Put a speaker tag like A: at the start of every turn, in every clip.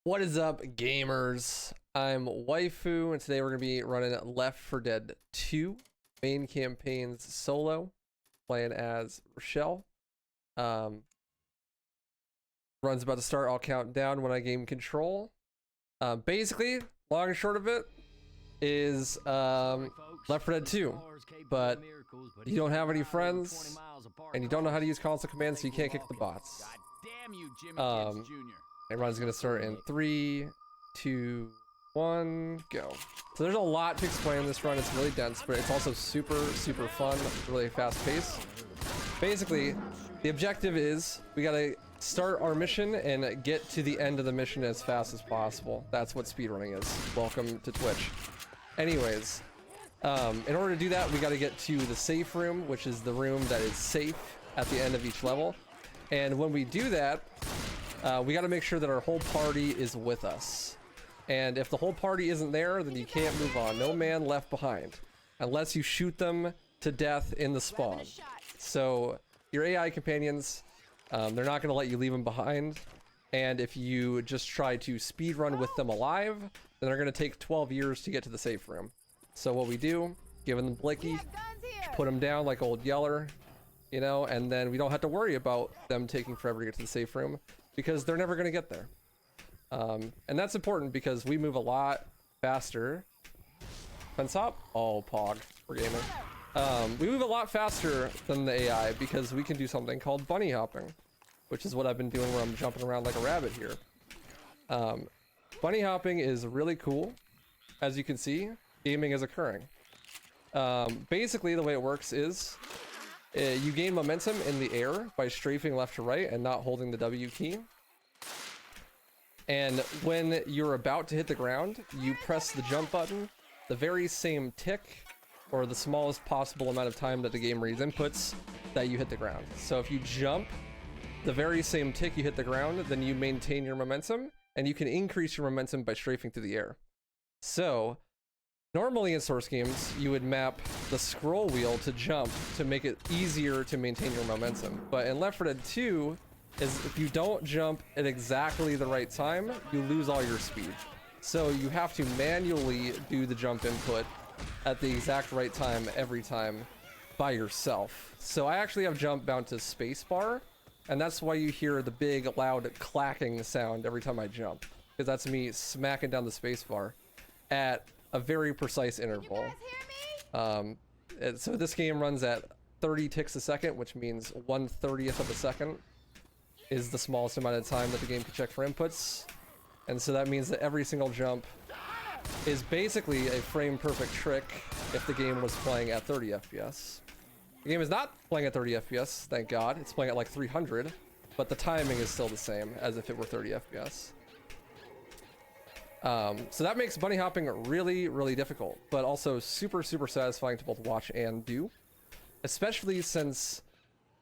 A: What is up, gamers? I'm Waifu, and today we're going to be running Left 4 Dead 2 main campaigns solo, playing as Rochelle. Run's about to start. I'll count down when I gain control. Basically, long and short of it is Left 4 Dead 2, but you don't have any friends, and you don't know how to use console commands, so you can't kick the bots. And run's gonna start in 3, 2, 1, go. So there's a lot to explain in this run. It's really dense, but it's also super fun, really fast pace. Basically, the objective is we gotta start our mission and get to the end of the mission as fast as possible. That's what speedrunning is. Welcome to Twitch. Anyways, in order to do that, we gotta get to the safe room, which is the room that is safe at the end of each level. And when we do that, we got to make sure that our whole party is with us. And if the whole party isn't there, then you can't move on. No man left behind. Unless you shoot them to death in the spawn. So your AI companions, they're not going to let you leave them behind. And if you just try to speedrun with them alive, then they're going to take 12 years to get to the safe room. So what we do, give them the blicky, put them down like old Yeller, you know, and then we don't have to worry about them taking forever to get to the safe room, because they're never going to get there. And that's important because we move a lot faster. Fence hop? Oh, pog. We're gaming. We move a lot faster than the AI because we can do something called bunny hopping, which is what I've been doing where I'm jumping around like a rabbit here. Bunny hopping is really cool. As you can see, gaming is occurring. Basically, the way it works is you gain momentum in the air by strafing left to right and not holding the W key. And when you're about to hit the ground, you press the jump button the very same tick, or the smallest possible amount of time that the game reads inputs, that you hit the ground. So if you jump the very same tick you hit the ground, then you maintain your momentum, and you can increase your momentum by strafing through the air. So normally in source games, you would map the scroll wheel to jump to make it easier to maintain your momentum. But in Left 4 Dead 2, if you don't jump at exactly the right time, you lose all your speed. So you have to manually do the jump input at the exact right time every time by yourself. So I actually have jump bound to spacebar, and that's why you hear the big loud clacking sound every time I jump, because that's me smacking down the spacebar at a very precise interval. So this game runs at 30 ticks a second, which means 1/30th of a second is the smallest amount of time that the game can check for inputs. And so that means that every single jump is basically a frame perfect trick if the game was playing at 30 FPS. The game is not playing at 30 FPS, thank God. It's playing at like 300, but the timing is still the same as if it were 30 FPS. So that makes bunny hopping really difficult, but also super satisfying to both watch and do, especially since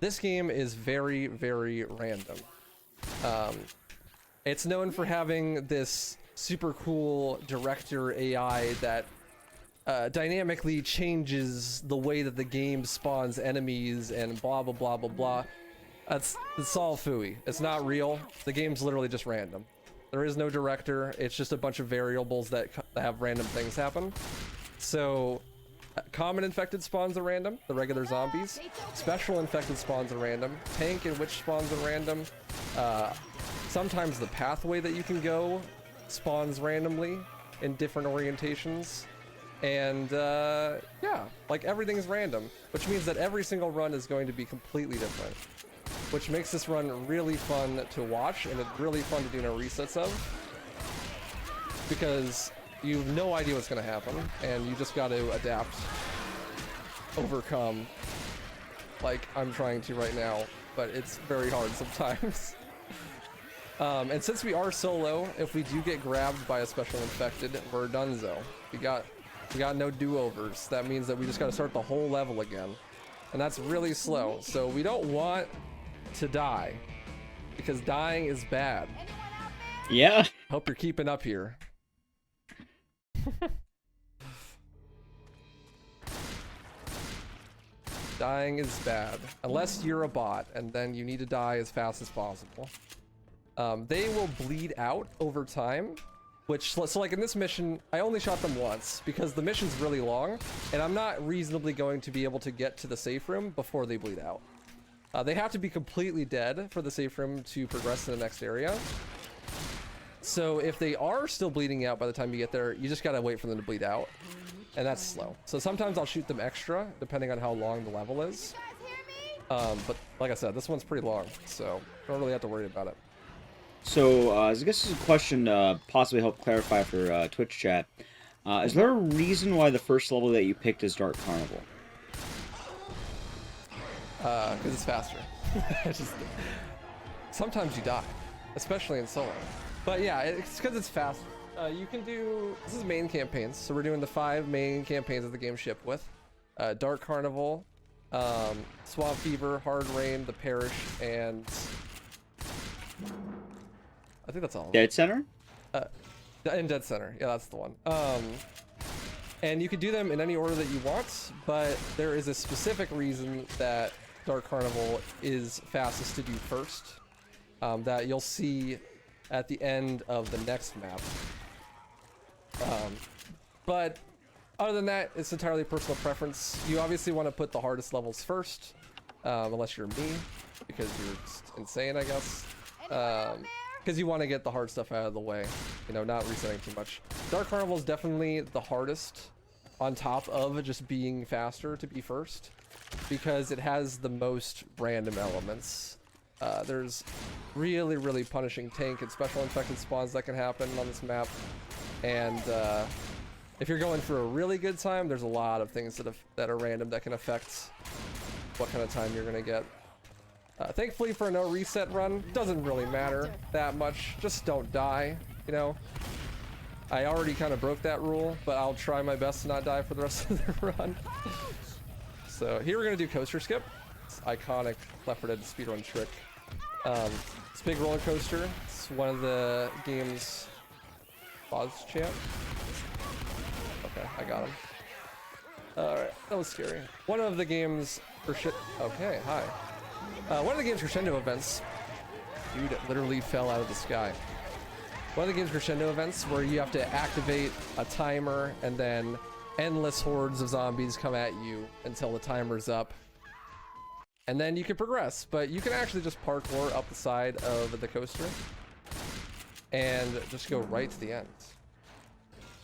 A: this game is very random. It's known for having this super cool director AI that dynamically changes the way that the game spawns enemies and blah blah. It's all phooey. It's not real. The game's literally just random. There is no director. It's just a bunch of variables that have random things happen. So common infected spawns are random, the regular zombies. Special infected spawns are random. Tank and witch spawns are random. Sometimes the pathway that you can go spawns randomly in different orientations. And yeah, like everything's random, which means that every single run is going to be completely different, which makes this run really fun to watch, and it's really fun to do no resets of, because you have no idea what's going to happen, and you just got to adapt, overcome, like I'm trying to right now, but it's very hard sometimes. And since we are solo, if we do get grabbed by a special infected, we're donezo. We got no do-overs. That means that we just got to start the whole level again, and that's really slow. So we don't want to die, because dying is bad.
B: Yeah.
A: Hope you're keeping up here. Dying is bad, unless you're a bot, and then you need to die as fast as possible. they will bleed out over time. Which, so like in this mission, I only shot them once because the mission's really long, and I'm not reasonably going to be able to get to the safe room before they bleed out. They have to be completely dead for the safe room to progress to the next area. So if they are still bleeding out by the time you get there, you just gotta wait for them to bleed out, and that's slow. So sometimes I'll shoot them extra, depending on how long the level is. But like I said, this one's pretty long, so don't really have to worry about it.
B: So, I guess this is a question possibly help clarify for Twitch chat. Is there a reason why the first level that you picked is Dark Carnival?
A: Because it's faster. Sometimes you die, especially in solo. But yeah, it's because it's faster. You can do, this is main campaigns, so we're doing the 5 main campaigns that the game shipped with. Dark Carnival, Swamp Fever, Hard Rain, the Parish, and I think that's all.
B: Dead Center?
A: And Dead Center. Yeah, that's the one. And you can do them in any order that you want, but there is a specific reason that Dark Carnival is fastest to do first, that you'll see at the end of the next map. But other than that, it's entirely personal preference. You obviously want to put the hardest levels first, unless you're me, because you're just insane, I guess. Because you want to get the hard stuff out of the way, you know, not resetting too much. Dark Carnival is definitely the hardest, on top of just being faster to be first, because it has the most random elements. There's really punishing tank and special infected spawns that can happen on this map, and if you're going for a really good time, there's a lot of things that are random that can affect what kind of time you're gonna get. Thankfully for a no reset run, doesn't really matter that much. Just don't die, you know. I already kind of broke that rule, but I'll try my best to not die for the rest of the run. So here we're gonna do coaster skip. It's iconic Left 4 Dead speedrun trick. It's a big roller coaster. It's one of the game's pause champ. Okay, I got him. Alright, that was scary. One of the game's okay, hi. One of the game's crescendo events, dude, it literally fell out of the sky. One of the game's crescendo events where you have to activate a timer and then endless hordes of zombies come at you until the timer's up. And then you can progress, but you can actually just parkour up the side of the coaster and just go right to the end.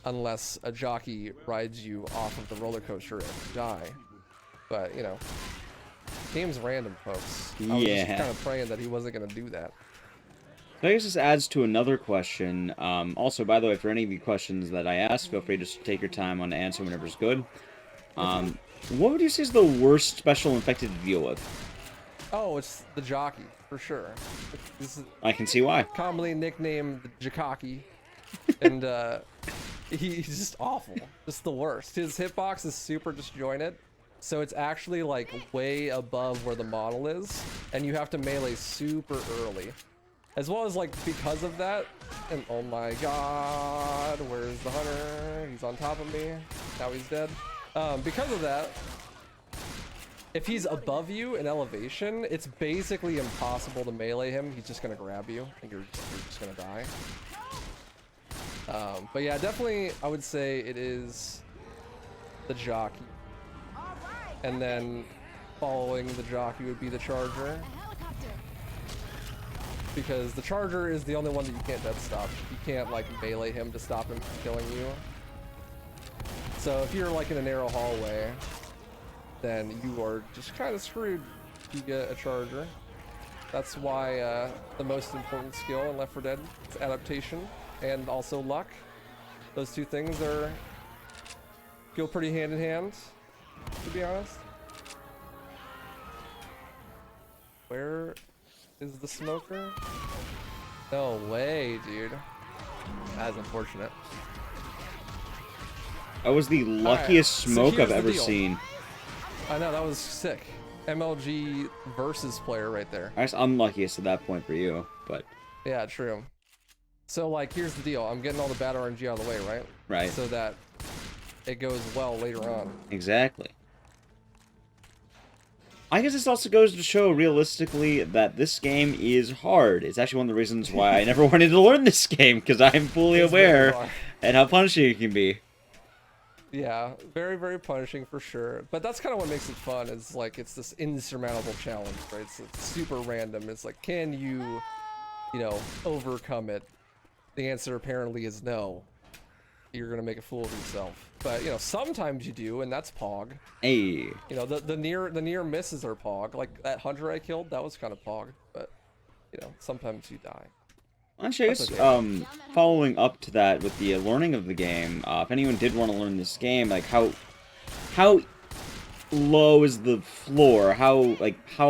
A: Unless a jockey rides you off of the roller coaster and you die. But, you know, game's random, folks. I was just kind of praying that he wasn't going to do that.
B: I guess this adds to another question. Also, by the way, for any of you questions that I ask, feel free to just take your time on answering whenever's good. What would you say is the worst special infected to deal with?
A: Oh, it's the jockey, for sure.
B: I can see why.
A: Commonly nicknamed the Jakaki. And he's just awful. Just the worst. His hitbox is super disjointed. So it's actually like way above where the model is. And you have to melee super early. As well as like because of that. And oh my god, where's the hunter? He's on top of me. Now he's dead. Because of that, if he's above you in elevation, it's basically impossible to melee him. He's just gonna grab you and you're just gonna die. But yeah, definitely I would say it is the jockey. And then following the jockey would be the charger. Because the charger is the only one that you can't dead stop. You can't like melee him to stop him from killing you. So if you're like in a narrow hallway, then you are just kind of screwed if you get a charger. That's why the most important skill in Left 4 Dead is adaptation and also luck. Those two things go pretty hand in hand, to be honest. Where is the smoker? No way, dude. That is unfortunate.
B: That was the luckiest smoke I've ever seen.
A: I know, that was sick. MLG versus player right there.
B: I guess unluckiest at that point for you, but...
A: Yeah, true. So, like, here's the deal. I'm getting all the bad RNG out of the way, right?
B: Right.
A: So that it goes well later on.
B: Exactly. I guess this also goes to show realistically that this game is hard. It's actually one of the reasons why I never wanted to learn this game, because I'm fully aware and how punishing it can be.
A: Yeah, very, very punishing for sure. But that's kind of what makes it fun, is like it's this insurmountable challenge, right? It's super random. It's like, can you know, overcome it? The answer apparently is no. You're gonna make a fool of yourself. But you know, sometimes you do, and that's Pog.
B: Hey.
A: You know, the near misses are Pog. Like that hunter I killed, that was kind of Pog. But you know, sometimes you die.
B: Actually, I guess, following up to that with the learning of the game, if anyone did want to learn this game, like how low is the floor? How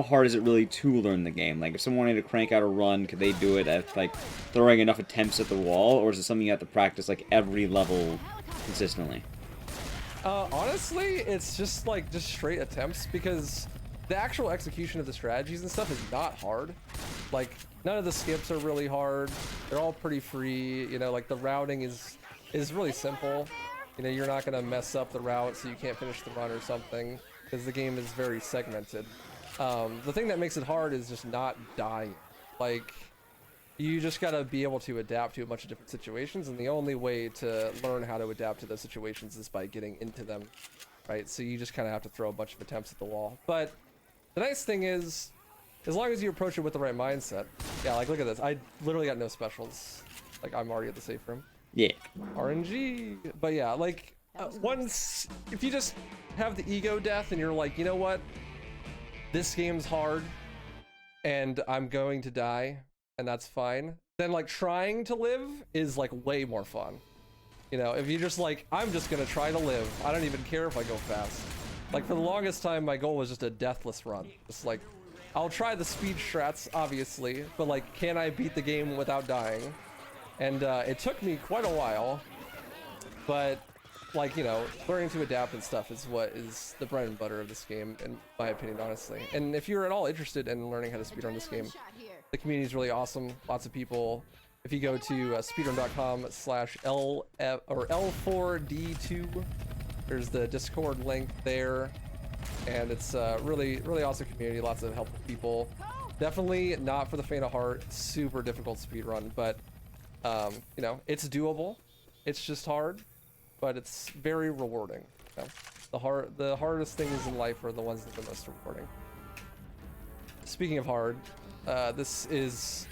B: hard is it really to learn the game? Like if someone wanted to crank out a run, could they do it at like throwing enough attempts at the wall, or is it something you have to practice like every level consistently?
A: Honestly, it's just straight attempts, because the actual execution of the strategies and stuff is not hard. Like none of the skips are really hard. They're all pretty free. You know, like the routing is really simple. You know, you're not gonna mess up the route so you can't finish the run or something, because the game is very segmented. The thing that makes it hard is just not dying. Like you just gotta be able to adapt to a bunch of different situations, and the only way to learn how to adapt to those situations is by getting into them, right? So you just kind of have to throw a bunch of attempts at the wall. But the nice thing is, as long as you approach it with the right mindset, yeah, like look at this. I literally got no specials. Like I'm already at the safe room.
B: Yeah.
A: RNG. But yeah, like once, if you just have the ego death and you're like, you know what? This game's hard and I'm going to die, and that's fine. Then like trying to live is like way more fun. You know, if you're just like, I'm just gonna try to live. I don't even care if I go fast. Like for the longest time, my goal was just a deathless run. Just like, I'll try the speed strats, obviously, but like, can I beat the game without dying? And it took me quite a while, but like, you know, learning to adapt and stuff is what is the bread and butter of this game, in my opinion, honestly. And if you're at all interested in learning how to speedrun this game, the community is really awesome. Lots of people. If you go to speedrun.com/L4D2, there's the Discord link there, and it's really awesome community. Lots of helpful people. Definitely not for the faint of heart. Super difficult speedrun, but you know, it's doable. It's just hard, but it's very rewarding. You know? The hardest things in life are the ones that are the most rewarding. Speaking of hard, this is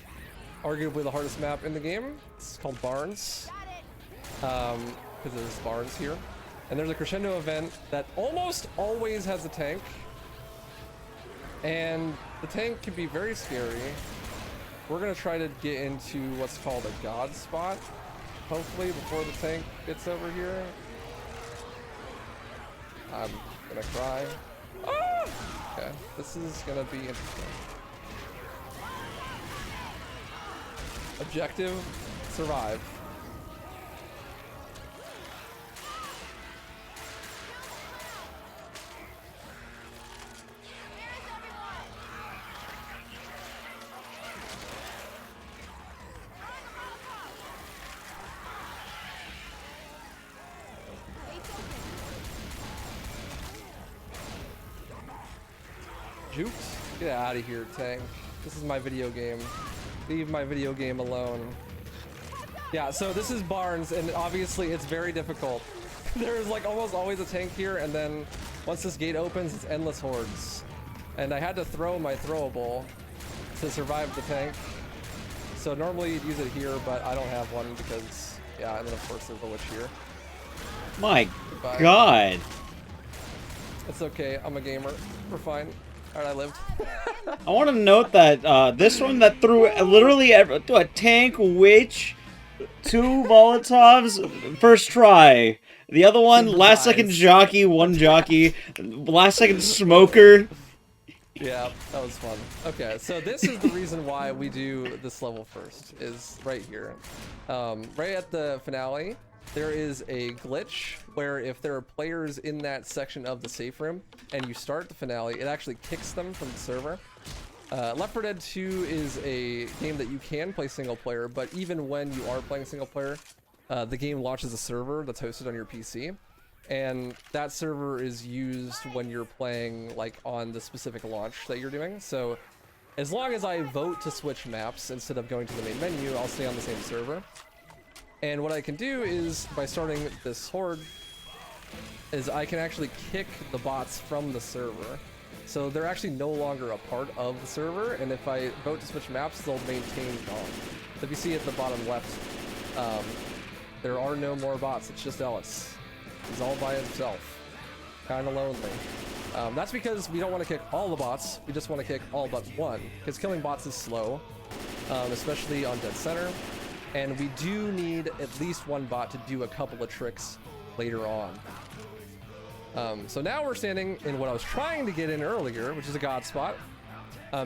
A: arguably the hardest map in the game. It's called Barns, because there's barns here, and there's a crescendo event that almost always has a tank, and the tank can be very scary. We're gonna try to get into what's called a god spot, hopefully before the tank gets over here. I'm gonna cry. Ah! Okay, this is gonna be interesting. Objective, survive. Jukes? Get out of here, tank. This is my video game. Leave my video game alone. Yeah, so this is Barnes, and obviously it's very difficult. There's like almost always a tank here, and then once this gate opens, it's endless hordes. And I had to throw my throwable to survive the tank. So normally you'd use it here, but I don't have one because, yeah, and then of course there's a witch here.
B: My God.
A: It's okay, I'm a gamer. We're fine. Alright, I lived.
B: I want to note that this one that threw literally a tank, witch, 2 Molotovs, first try. The other one, last second jockey, 1 jockey, last second smoker.
A: Yeah, that was fun. Okay, so this is the reason why we do this level first, is right here. Right at the finale, there is a glitch where if there are players in that section of the safe room and you start the finale, it actually kicks them from the server. Left 4 Dead 2 is a game that you can play single player, but even when you are playing single player, the game launches a server that's hosted on your PC. and that server is used when you're playing like on the specific launch that you're doing. So as long as I vote to switch maps instead of going to the main menu, I'll stay on the same server. And what I can do is, by starting this horde, is I can actually kick the bots from the server. So they're actually no longer a part of the server, and if I vote to switch maps, they'll maintain gone. So if you see at the bottom left, there are no more bots, it's just Ellis. He's all by himself. Kinda lonely. That's because we don't want to kick all the bots, we just want to kick all but one, because killing bots is slow, especially on dead center, and we do need at least one bot to do a couple of tricks later on. So now we're standing in what I was trying to get in earlier, which is a god spot.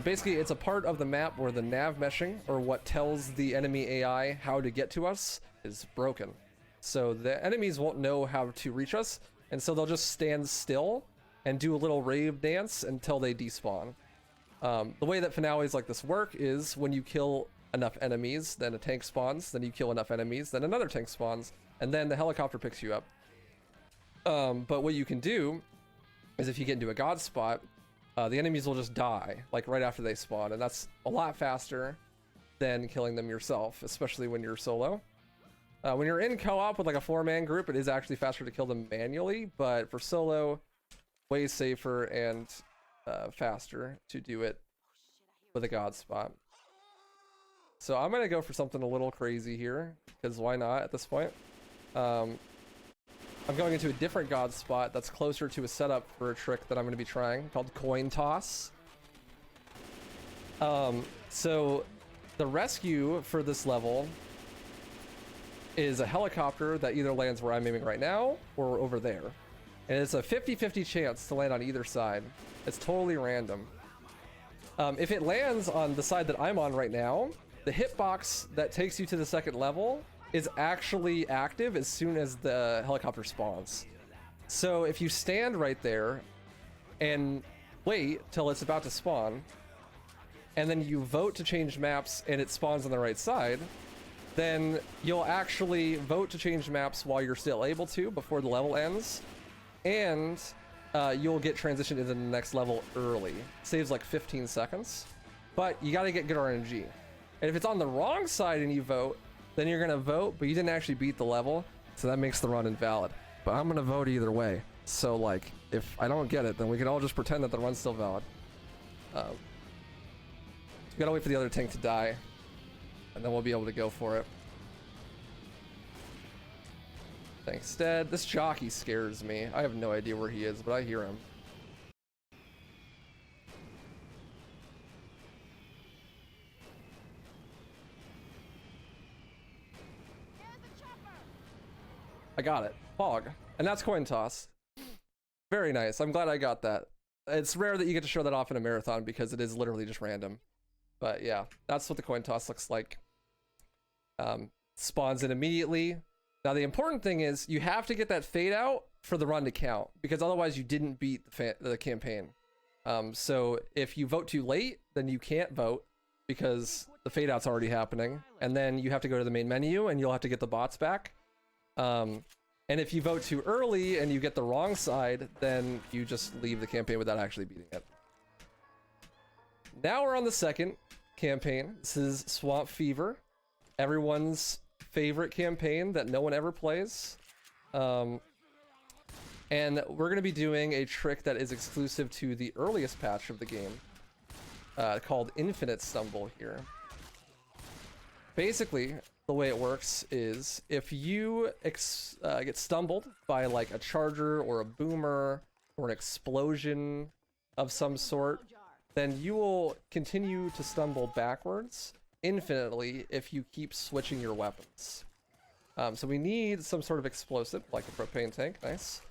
A: Basically, it's a part of the map where the nav meshing, or what tells the enemy AI how to get to us, is broken. So the enemies won't know how to reach us, and so they'll just stand still and do a little rave dance until they despawn. The way that finales like this work is when you kill enough enemies, then a tank spawns, then you kill enough enemies, then another tank spawns, and then the helicopter picks you up. But what you can do is if you get into a god spot, the enemies will just die, like right after they spawn, and that's a lot faster than killing them yourself, especially when you're solo. When you're in co-op with like a 4-man group, it is actually faster to kill them manually, but for solo, way safer and faster to do it with a god spot. So I'm gonna go for something a little crazy here, because why not at this point? I'm going into a different god spot that's closer to a setup for a trick that I'm going to be trying called coin toss. So the rescue for this level is a helicopter that either lands where I'm aiming right now or over there. And it's a 50-50 chance to land on either side. It's totally random. If it lands on the side that I'm on right now, the hitbox that takes you to the second level is actually active as soon as the helicopter spawns. So if you stand right there and wait till it's about to spawn, and then you vote to change maps and it spawns on the right side, then you'll actually vote to change maps while you're still able to before the level ends, and you'll get transitioned into the next level early. Saves like 15 seconds, but you gotta get good RNG. And if it's on the wrong side and you vote, then you're gonna vote, but you didn't actually beat the level, so that makes the run invalid. But I'm gonna vote either way. So like, if I don't get it, then we can all just pretend that the run's still valid. We gotta wait for the other tank to die, and then we'll be able to go for it. Tank's dead. This jockey scares me. I have no idea where he is, but I hear him. I got it. Fog. And that's coin toss. Very nice. I'm glad I got that. It's rare that you get to show that off in a marathon because it is literally just random. But yeah, that's what the coin toss looks like. Spawns in immediately. Now the important thing is you have to get that fade out for the run to count, because otherwise you didn't beat the campaign. So if you vote too late, then you can't vote because the fade out's already happening. And then you have to go to the main menu and you'll have to get the bots back. And if you vote too early and you get the wrong side, then you just leave the campaign without actually beating it. Now we're on the second campaign. This is Swamp Fever, everyone's favorite campaign that no one ever plays. And we're going to be doing a trick that is exclusive to the earliest patch of the game, called Infinite Stumble here. Basically, the way it works is if you get stumbled by like a charger or a boomer or an explosion of some sort, then you will continue to stumble backwards infinitely if you keep switching your weapons. So we need some sort of explosive, like a propane tank, nice.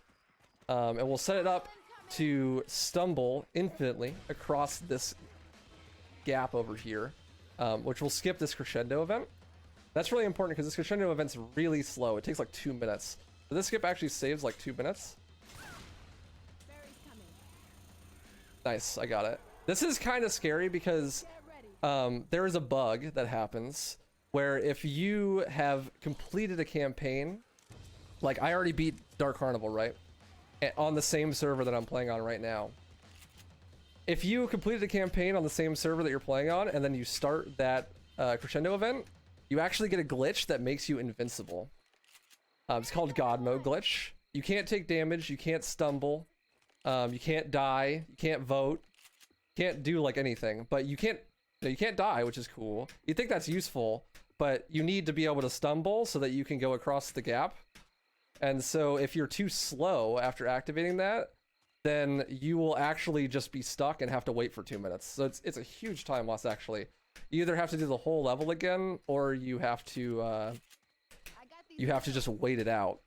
A: And we'll set it up to stumble infinitely across this gap over here, which will skip this crescendo event. That's really important because this crescendo event's really slow. It takes like 2 minutes. So this skip actually saves like 2 minutes. Nice, I got it. This is kind of scary because there is a bug that happens where if you have completed a campaign Like, I already beat Dark Carnival, right? On the same server that I'm playing on right now. If you completed a campaign on the same server that you're playing on, and then you start that crescendo event, you actually get a glitch that makes you invincible. It's called God Mode glitch. You can't take damage, you can't stumble, you can't die, you can't vote, can't do like anything, but you can't die, which is cool. You think that's useful, but you need to be able to stumble so that you can go across the gap. And so if you're too slow after activating that, then you will actually just be stuck and have to wait for 2 minutes. So it's a huge time loss, actually. You either have to do the whole level again, or you have to just wait it out.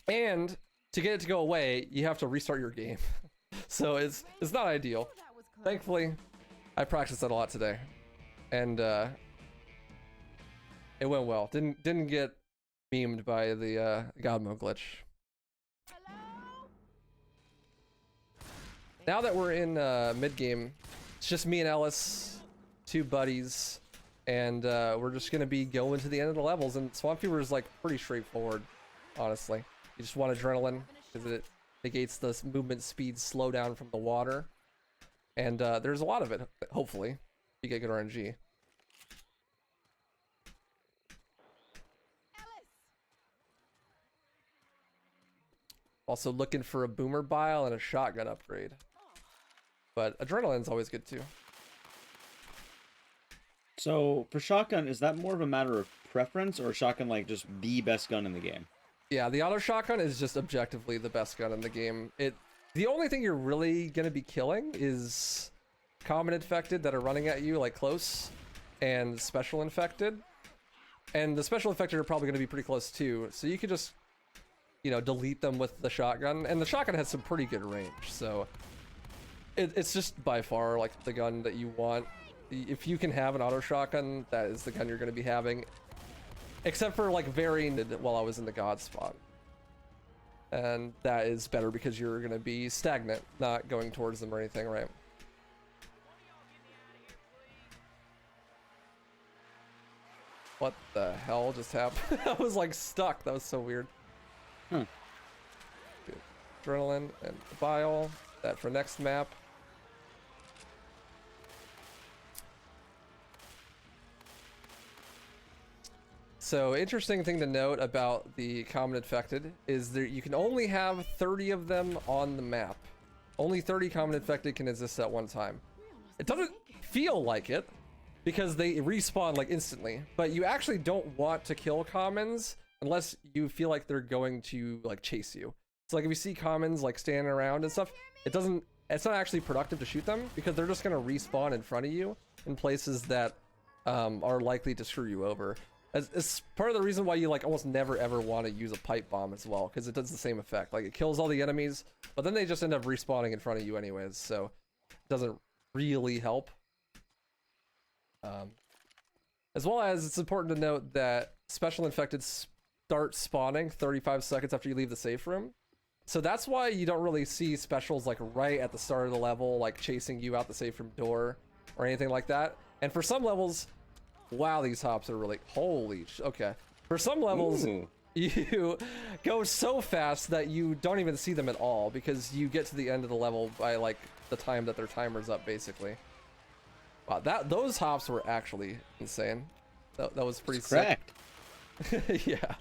A: And to get it to go away, you have to restart your game. So it's not ideal. Thankfully, I practiced that a lot today, and it went well. Didn't get memed by the God Mode glitch. Now that we're in mid game, it's just me and Ellis, 2 buddies, and we're just gonna be going to the end of the levels. And Swamp Fever is like pretty straightforward, honestly. You just want adrenaline because it negates the movement speed slowdown from the water, and there's a lot of it. Hopefully, you get good RNG. Also looking for a boomer bile and a shotgun upgrade. But adrenaline's always good too.
B: So for shotgun, is that more of a matter of preference, or shotgun like just the best gun in the game?
A: Yeah, the auto shotgun is just objectively the best gun in the game. The only thing you're really gonna be killing is common infected that are running at you like close, and special infected. And the special infected are probably gonna be pretty close too. So you could just, you know, delete them with the shotgun. And the shotgun has some pretty good range, so it's just by far like the gun that you want. If you can have an auto shotgun, that is the gun you're going to be having, except for like varying it while I was in the god spot, and that is better because you're going to be stagnant, not going towards them or anything, right? What the hell just happened? I was like stuck. That was so weird. Good. Adrenaline and bile, that for next map. So interesting thing to note about the common infected is that you can only have 30 of them on the map. Only 30 common infected can exist at one time. It doesn't feel like it because they respawn like instantly, but you actually don't want to kill commons unless you feel like they're going to like chase you. So like if you see commons like standing around and stuff, it's not actually productive to shoot them because they're just gonna respawn in front of you in places that are likely to screw you over. It's part of the reason why you like almost never ever want to use a pipe bomb as well, because it does the same effect. Like it kills all the enemies, but then they just end up respawning in front of you anyways, so it doesn't really help. As well as it's important to note that special infected start spawning 35 seconds after you leave the safe room. So that's why you don't really see specials like right at the start of the level, like chasing you out the safe room door or anything like that. And for some levels, wow, these hops are really, okay. For some levels, you go so fast that you don't even see them at all because you get to the end of the level by like the time that their timer's up, basically. Wow, those hops were actually insane. That was pretty sick. Yeah.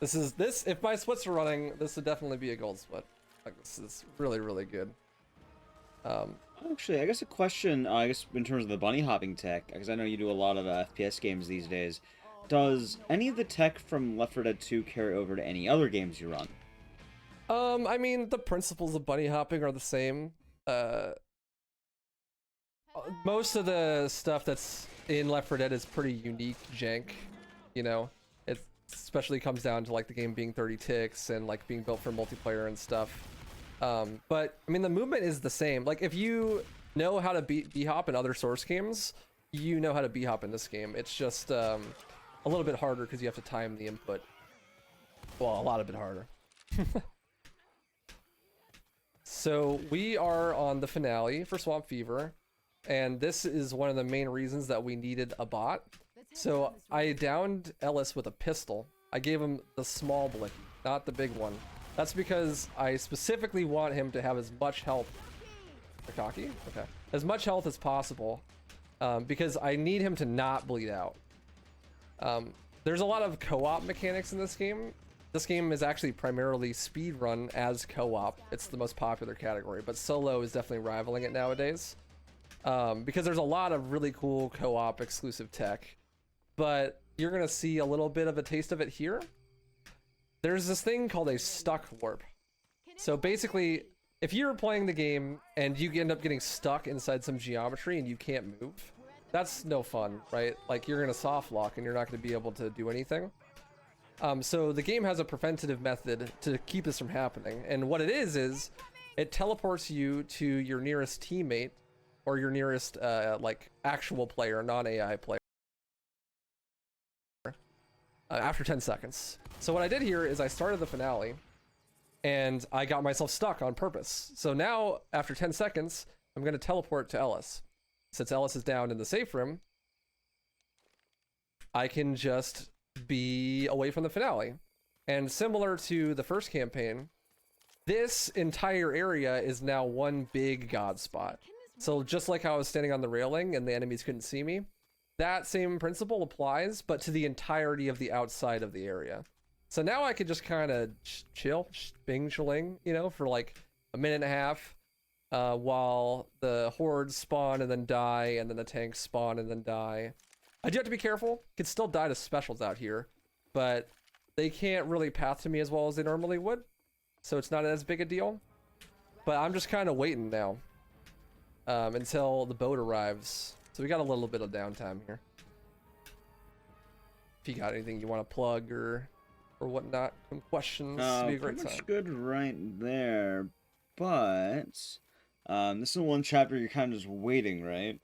A: If my splits are running, this would definitely be a gold split. Like this is really, really good.
B: Actually, I guess a question, I guess in terms of the bunny hopping tech, because I know you do a lot of FPS games these days. Does any of the tech from Left 4 Dead 2 carry over to any other games you run?
A: I mean, the principles of bunny hopping are the same. Most of the stuff that's in Left 4 Dead is pretty unique jank, you know? It especially comes down to like the game being 30 ticks and like being built for multiplayer and stuff. But I mean, the movement is the same. Like if you know how to b-hop in other Source games, you know how to b-hop in this game. It's just a little bit harder because you have to time the input. Well, a lot of bit harder. So we are on the finale for Swamp Fever, and this is one of the main reasons that we needed a bot. So I downed Ellis with a pistol. I gave him the small blicky, not the big one. That's because I specifically want him to have as much health. Cocky? Okay. As much health as possible, because I need him to not bleed out. There's a lot of co-op mechanics in this game. This game is actually primarily speedrun as co-op. It's the most popular category, but solo is definitely rivaling it nowadays. Because there's a lot of really cool co-op exclusive tech, but you're gonna see a little bit of a taste of it here. There's this thing called a stuck warp. So basically, if you're playing the game and you end up getting stuck inside some geometry and you can't move, that's no fun, right? Like, you're gonna soft lock and you're not gonna be able to do anything. So the game has a preventative method to keep this from happening, and what it is it teleports you to your nearest teammate or your nearest like actual player, non-AI player, after 10 seconds. So what I did here is I started the finale and I got myself stuck on purpose. So now after 10 seconds, I'm going to teleport to Ellis. Since Ellis is down in the safe room, I can just be away from the finale. And similar to the first campaign, this entire area is now one big god spot. So just like how I was standing on the railing and the enemies couldn't see me, that same principle applies, but to the entirety of the outside of the area. So now I could just kind of chill, bing shaling, you know, for like a minute and a half, while the hordes spawn and then die, and then the tanks spawn and then die. I do have to be careful. Could still die to specials out here, but they can't really path to me as well as they normally would, so it's not as big a deal. But I'm just kind of waiting now, until the boat arrives. So we got a little bit of downtime here. If you got anything you want to plug or whatnot, some questions, it'd be a great
B: pretty
A: time.
B: much good right there, but this is one chapter you're kind of just waiting, right?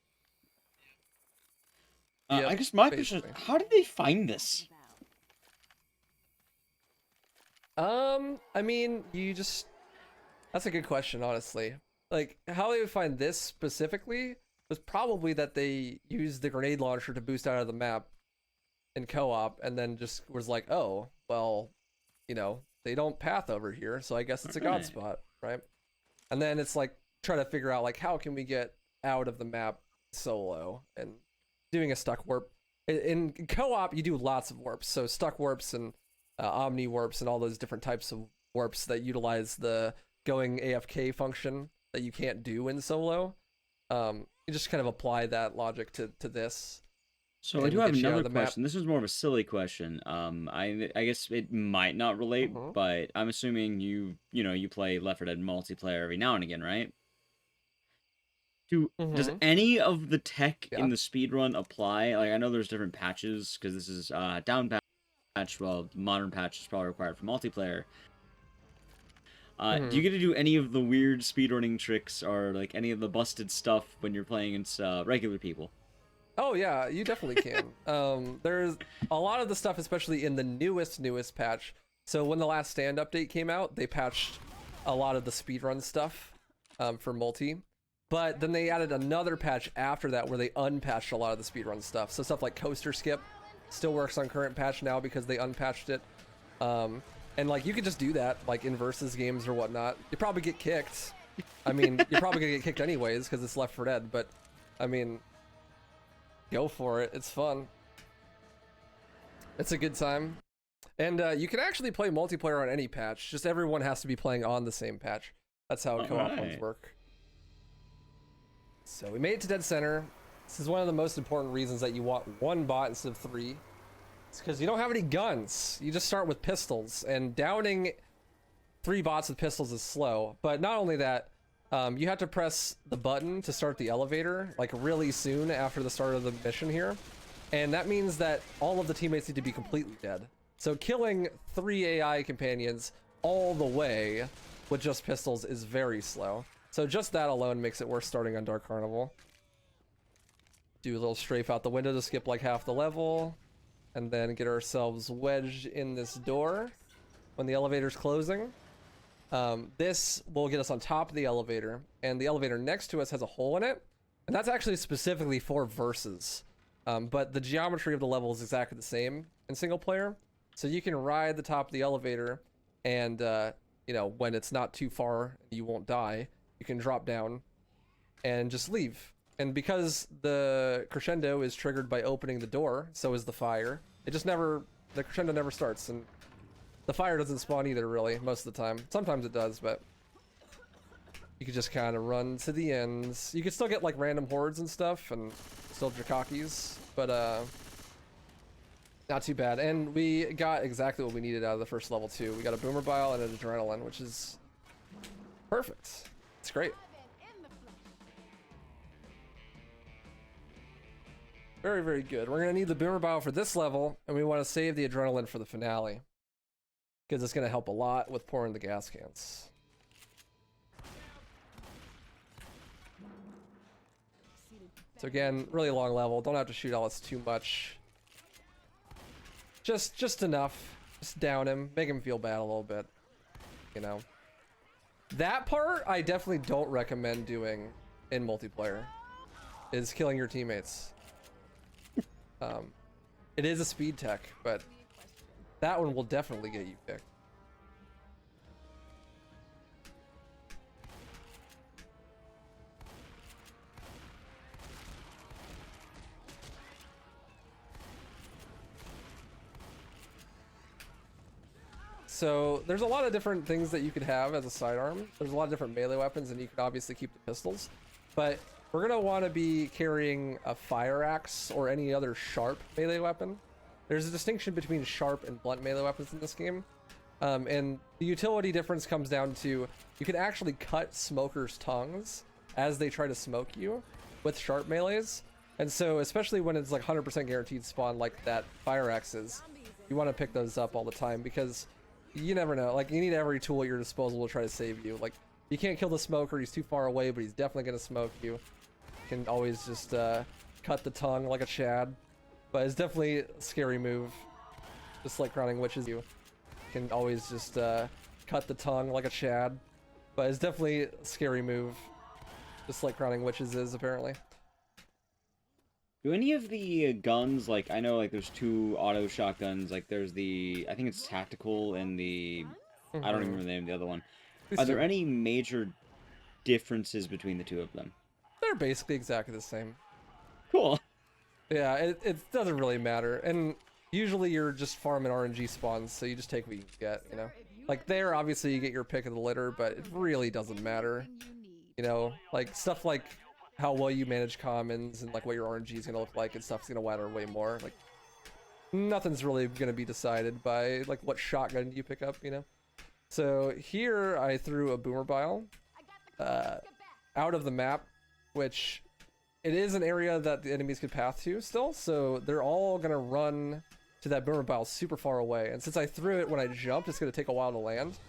A: Yep,
B: I guess my question is, how did they find this?
A: I mean, that's a good question, honestly. Like, how they would find this specifically was probably that they used the grenade launcher to boost out of the map in co-op, and then just was like, oh, well, you know, they don't path over here, so I guess it's a god spot, right? And then it's like, try to figure out, like, how can we get out of the map solo, and doing a stuck warp. In co-op, you do lots of warps, so stuck warps and omni warps and all those different types of warps that utilize the going AFK function that you can't do in solo. You just kind of apply that logic to this.
B: So I do have another question. This is more of a silly question. I guess it might not relate, but I'm assuming you play Left 4 Dead multiplayer every now and again, right? Does any of the tech in the speedrun apply? Like, I know there's different patches, because this is down patch, well, modern patch is probably required for multiplayer. Do you get to do any of the weird speedrunning tricks, or like any of the busted stuff when you're playing against regular people?
A: Oh yeah, you definitely can. There's a lot of the stuff, especially in the newest patch. So when the Last Stand update came out, they patched a lot of the speedrun stuff for multi. But then they added another patch after that where they unpatched a lot of the speedrun stuff. So stuff like coaster skip still works on current patch now because they unpatched it. And like, you could just do that like in versus games or whatnot. You probably get kicked. I mean, you're probably gonna get kicked anyways because it's Left 4 Dead, but I mean, go for it. It's fun. It's a good time. And you can actually play multiplayer on any patch. Just everyone has to be playing on the same patch. That's how co-op ones work. So we made it to dead center. This is one of the most important reasons that you want one bot instead of 3. It's because you don't have any guns. You just start with pistols, and downing 3 bots with pistols is slow. But not only that, you have to press the button to start the elevator like really soon after the start of the mission here. And that means that all of the teammates need to be completely dead. So killing 3 AI companions all the way with just pistols is very slow. So just that alone makes it worth starting on Dark Carnival. Do a little strafe out the window to skip like half the level, and then get ourselves wedged in this door when the elevator's closing. This will get us on top of the elevator, and the elevator next to us has a hole in it, and that's actually specifically for versus. But the geometry of the level is exactly the same in single player. So you can ride the top of the elevator, and you know, when it's not too far, you won't die. You can drop down and just leave. And because the crescendo is triggered by opening the door, so is the fire. It just never, the crescendo never starts, and the fire doesn't spawn either, really, most of the time. Sometimes it does, but you can just kind of run to the ends. You can still get like random hordes and stuff, and still Drakakis, but not too bad. And we got exactly what we needed out of the first level too. We got a boomer bile and an adrenaline, which is perfect. It's great. Very, very good. We're gonna need the boomer bile for this level, and we want to save the adrenaline for the finale, because it's gonna help a lot with pouring the gas cans. So again, really long level. Don't have to shoot Ellis too much. Just enough. Just down him, make him feel bad a little bit. You know. That part I definitely don't recommend doing in multiplayer. Is killing your teammates. It is a speed tech, but that one will definitely get you picked. So there's a lot of different things that you could have as a sidearm. There's a lot of different melee weapons, and you could obviously keep the pistols, but we're gonna want to be carrying a fire axe or any other sharp melee weapon. There's a distinction between sharp and blunt melee weapons in this game, and the utility difference comes down to you can actually cut smokers' tongues as they try to smoke you with sharp melees. And so, especially when it's like 100% guaranteed spawn like that fire axe is, you want to pick those up all the time, because you never know. Like, you need every tool at your disposal to try to save you. Like, you can't kill the smoker, he's too far away, but he's definitely gonna smoke you. You can always just cut the tongue like a Chad, but it's definitely a scary move. Just like crowning witches, you can always just cut the tongue like a Chad, but it's definitely a scary move. Just like crowning witches is, apparently.
B: Do any of the guns, like, I know, like, there's 2 auto shotguns, like, there's the, I think it's tactical, and the, I don't even remember the name of the other one. Are there any major differences between the 2 of them?
A: They're basically exactly the same.
B: Cool.
A: Yeah, it doesn't really matter, and usually you're just farming RNG spawns, so you just take what you get, you know? Like, there, obviously, you get your pick of the litter, but it really doesn't matter. You know, like, stuff like how well you manage commons and like what your RNG is gonna look like and stuff's gonna matter way more. Like, nothing's really gonna be decided by like what shotgun you pick up, you know. So here I threw a boomer bile out of the map, which it is an area that the enemies could path to still, so they're all gonna run to that boomer bile super far away, and since I threw it when I jumped, it's gonna take a while to land,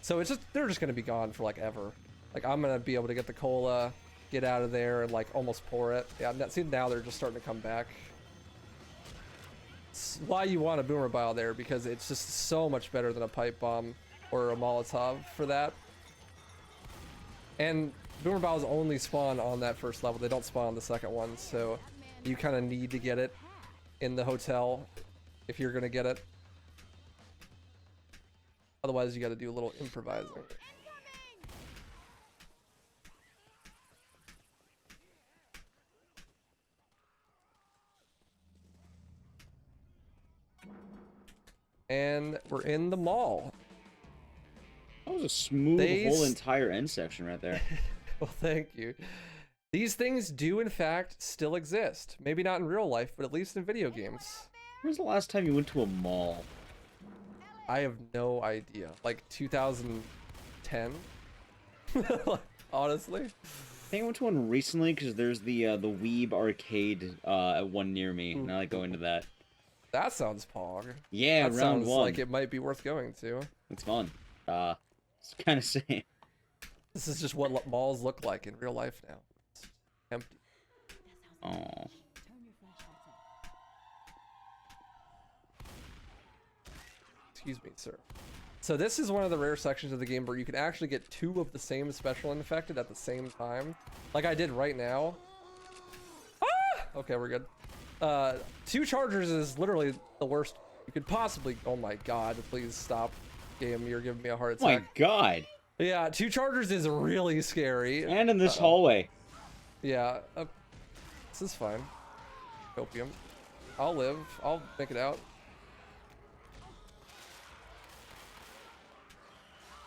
A: so it's just, they're just gonna be gone for like ever. Like, I'm gonna be able to get the cola, get out of there, and like almost pour it. Yeah, see, now they're just starting to come back. It's why you want a boomer bile there, because it's just so much better than a pipe bomb or a Molotov for that. And boomer biles only spawn on that first level, they don't spawn on the second one, so you kind of need to get it in the hotel if you're gonna get it. Otherwise you got to do a little improvising. And we're in the mall.
B: That was a smooth whole entire end section right there.
A: Well, thank you. These things do in fact still exist. Maybe not in real life, but at least in video games.
B: When's the last time you went to a mall?
A: I have no idea. Like 2010? Honestly.
B: I think I went to one recently because there's the Weeb arcade at one near me, and I like going to that.
A: That sounds pog.
B: Yeah,
A: that
B: round
A: sounds
B: one.
A: like it might be worth going to.
B: It's fun. It's kind of same.
A: This is just what malls look like in real life now. It's empty.
B: Oh.
A: Excuse me, sir. So this is one of the rare sections of the game where you can actually get 2 of the same special infected at the same time. Like I did right now. Ah! Okay, we're good. 2 chargers is literally the worst you could possibly. Oh my god! Please stop, game. You're giving me a heart
B: Oh my
A: attack.
B: god.
A: Yeah, 2 chargers is really scary.
B: And in this hallway.
A: Yeah, this is fine. Copium. I'll live. I'll make it out.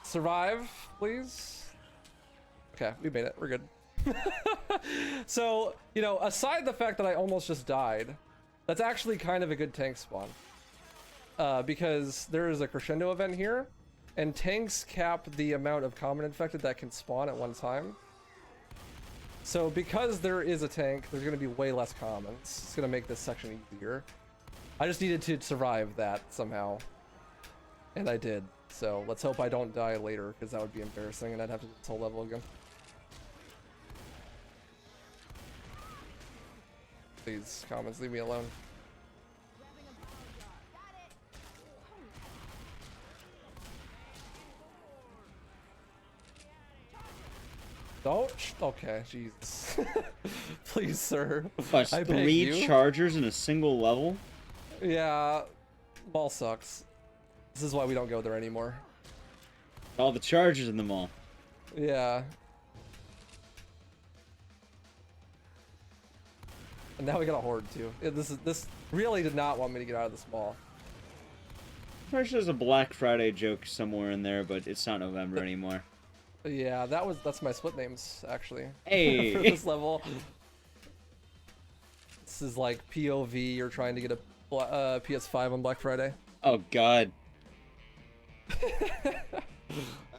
A: Survive, please. Okay, we made it. We're good. So, you know, aside the fact that I almost just died, that's actually kind of a good tank spawn. Because there is a crescendo event here, and tanks cap the amount of common infected that can spawn at one time. So because there is a tank, there's going to be way less commons. It's going to make this section easier. I just needed to survive that somehow. And I did. So let's hope I don't die later, because that would be embarrassing and I'd have to do this whole level again. Please, commons, leave me alone. Don't. Okay, Jesus. Please, sir.
B: Plus
A: I beg
B: 3
A: you.
B: chargers in a single level?
A: Yeah, mall sucks. This is why we don't go there anymore.
B: All the chargers in the mall.
A: Yeah. And now we got a horde too. Yeah, this really did not want me to get out of this mall.
B: I'm sure there's a Black Friday joke somewhere in there, but it's not November anymore.
A: Yeah, that's my split names actually.
B: Hey.
A: For this level. This is like POV. You're trying to get a PS5 on Black Friday.
B: Oh god. I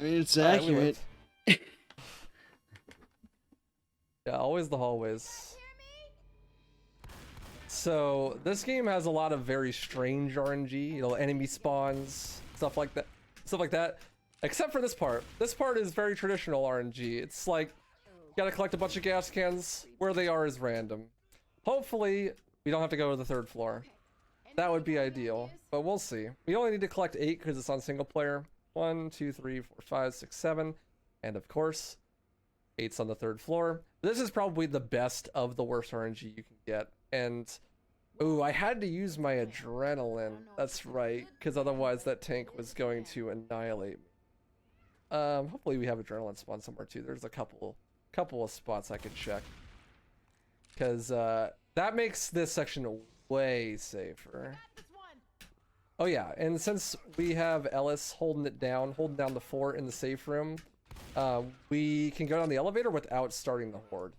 B: mean, it's accurate.
A: Yeah, always the hallways. So this game has a lot of very strange RNG, you know, enemy spawns, stuff like that. Except for this part. This part is very traditional RNG. It's like, you gotta collect a bunch of gas cans. Where they are is random. Hopefully, we don't have to go to the 3rd floor. That would be ideal, but we'll see. We only need to collect 8 because it's on single player. 1, 2, 3, 4, 5, 6, 7. And of course, 8's on the 3rd floor. This is probably the best of the worst RNG you can get. And, ooh, I had to use my adrenaline. That's right, because otherwise that tank was going to annihilate me. Hopefully we have adrenaline spawn somewhere too. There's a couple of spots I could check. Because, that makes this section way safer. Oh yeah, and since we have Ellis holding down the fort in the safe room, we can go down the elevator without starting the horde.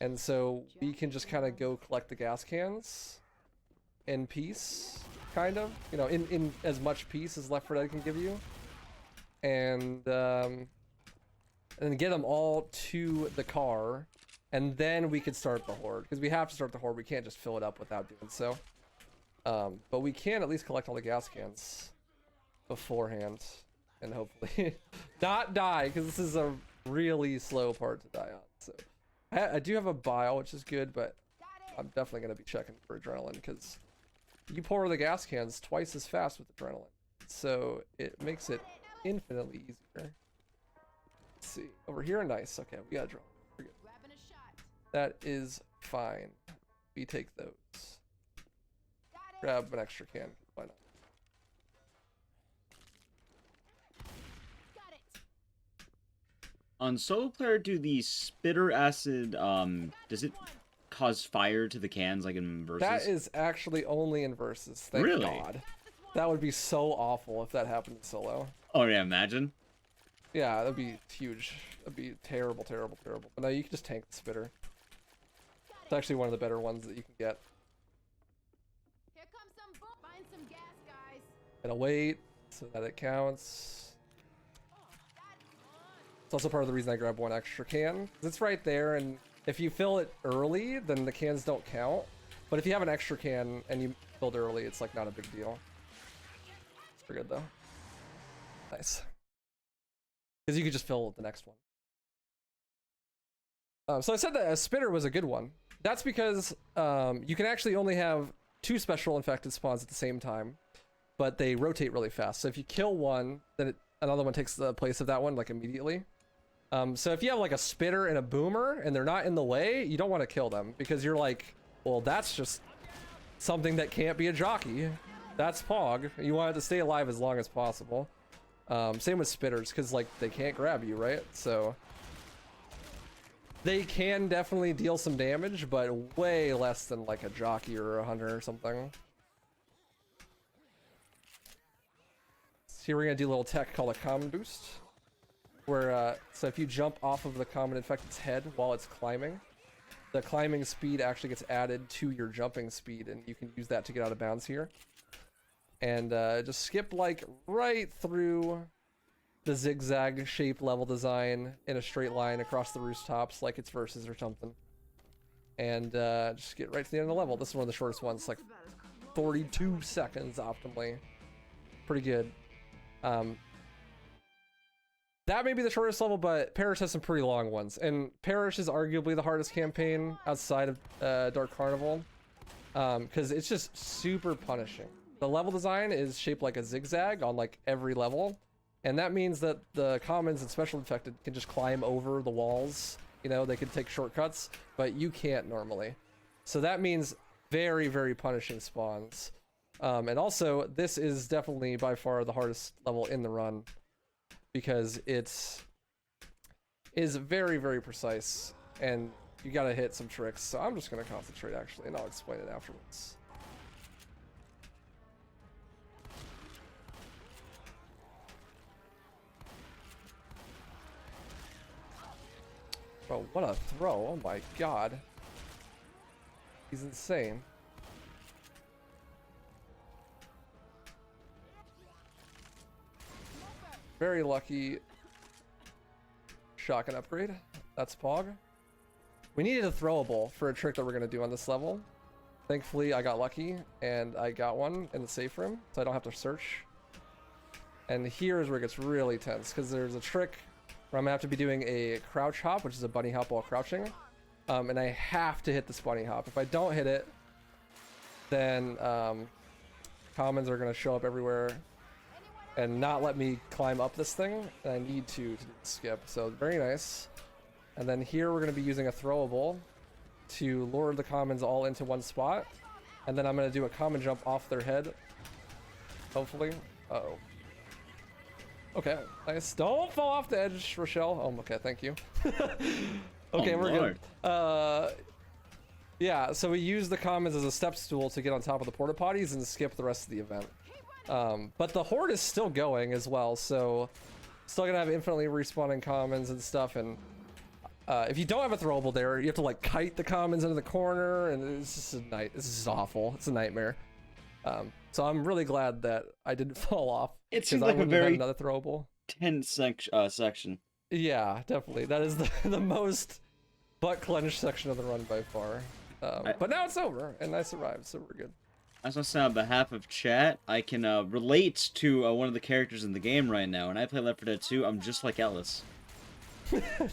A: And so we can just kind of go collect the gas cans in peace, kind of, you know, in as much peace as Left 4 Dead can give you. And get them all to the car, and then we could start the horde, because we have to start the horde. We can't just fill it up without doing so. But we can at least collect all the gas cans beforehand, and hopefully not die, because this is a really slow part to die on. So I do have a bile, which is good, but I'm definitely going to be checking for adrenaline, because you pour the gas cans twice as fast with adrenaline, so it makes it infinitely easier. Let's see over here. Nice. Okay, we got a drone. We're good. That is fine. We take those. Grab an extra can. Why not?
B: On solo player, do the spitter acid does it cause fire to the cans like in versus?
A: That is actually only in versus. Thank
B: Really?
A: God. That would be so awful if that happened in solo.
B: Oh yeah, imagine.
A: Yeah, that'd be huge. That'd be terrible, terrible, terrible. But no, you can just tank the spitter. It's actually one of the better ones that you can get.
C: Here comes find some gas, guys.
A: Gotta wait so that it counts. It's also part of the reason I grabbed one extra can, 'cause it's right there, and if you fill it early, then the cans don't count. But if you have an extra can and you filled early, it's like not a big deal. We're good though. Nice. Because you could just fill the next one. So I said that a spitter was a good one. That's because you can actually only have 2 special infected spawns at the same time, but they rotate really fast. So if you kill one, then another one takes the place of that one like immediately. So if you have like a spitter and a boomer and they're not in the way, you don't want to kill them, because you're like, well, that's just something that can't be a jockey. That's Pog. You want it to stay alive as long as possible. Same with spitters, because like they can't grab you, right? So they can definitely deal some damage, but way less than like a jockey or a hunter or something. So here we're gonna do a little tech called a common boost, where so if you jump off of the common infected's head while it's climbing, the climbing speed actually gets added to your jumping speed, and you can use that to get out of bounds here. And just skip like right through the zigzag shape level design in a straight line across the rooftops like it's versus or something. And just get right to the end of the level. This is one of the shortest ones, like 42 seconds optimally. Pretty good. That may be the shortest level, but Parish has some pretty long ones. And Parish is arguably the hardest campaign outside of Dark Carnival, because it's just super punishing. The level design is shaped like a zigzag on like every level, and that means that the commons and special infected can just climb over the walls. You know, they can take shortcuts, but you can't normally. So that means very, very punishing spawns. And also, this is definitely by far the hardest level in the run, because it is very, very precise, and you gotta hit some tricks. So I'm just gonna concentrate actually, and I'll explain it afterwards. Bro, what a throw. Oh my god. He's insane. Very lucky shotgun upgrade. That's Pog. We needed a throwable for a trick that we're going to do on this level. Thankfully, I got lucky, and I got one in the safe room, so I don't have to search. And here is where it gets really tense, because there's a trick where I'm going to have to be doing a crouch hop, which is a bunny hop while crouching. And I have to hit this bunny hop. If I don't hit it, then commons are going to show up everywhere and not let me climb up this thing. And I need to skip. So very nice. And then here we're going to be using a throwable to lure the commons all into one spot. And then I'm going to do a common jump off their head. Hopefully. Uh-oh. Okay, nice. Don't fall off the edge, Rochelle. Oh, okay, thank you. Okay,
B: oh,
A: we're
B: Lord.
A: good. Yeah, so we use the commons as a step stool to get on top of the porta potties and skip the rest of the event. But the horde is still going as well, so still gonna have infinitely respawning commons and stuff. And if you don't have a throwable there, you have to like kite the commons into the corner, and it's just a night. This is awful. It's a nightmare. So I'm really glad that I didn't fall off.
B: It seems like a very
A: another throwable.
B: tense section.
A: Yeah, definitely. That is the most butt-clenched section of the run by far. But now it's over, and I survived, so we're good.
B: I just want to say on behalf of chat, I can relate to one of the characters in the game right now. When I play Left 4 Dead 2, I'm just like Ellis.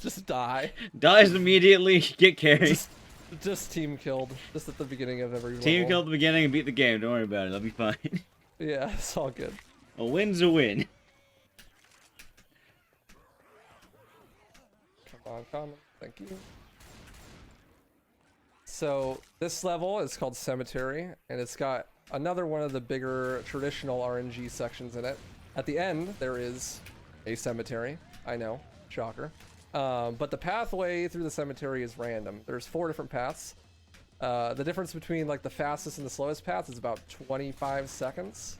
A: Just die.
B: Dies immediately, get carried.
A: Just team killed. Just at the beginning of every level.
B: Team killed at the beginning and beat the game. Don't worry about it. I'll be fine.
A: Yeah, it's all good.
B: A win's a win.
A: Come on, common. Thank you. So this level is called Cemetery, and it's got another one of the bigger traditional RNG sections in it. At the end, there is a cemetery. I know, shocker. But the pathway through the cemetery is random. There's 4 different paths. The difference between like the fastest and the slowest path is about 25 seconds.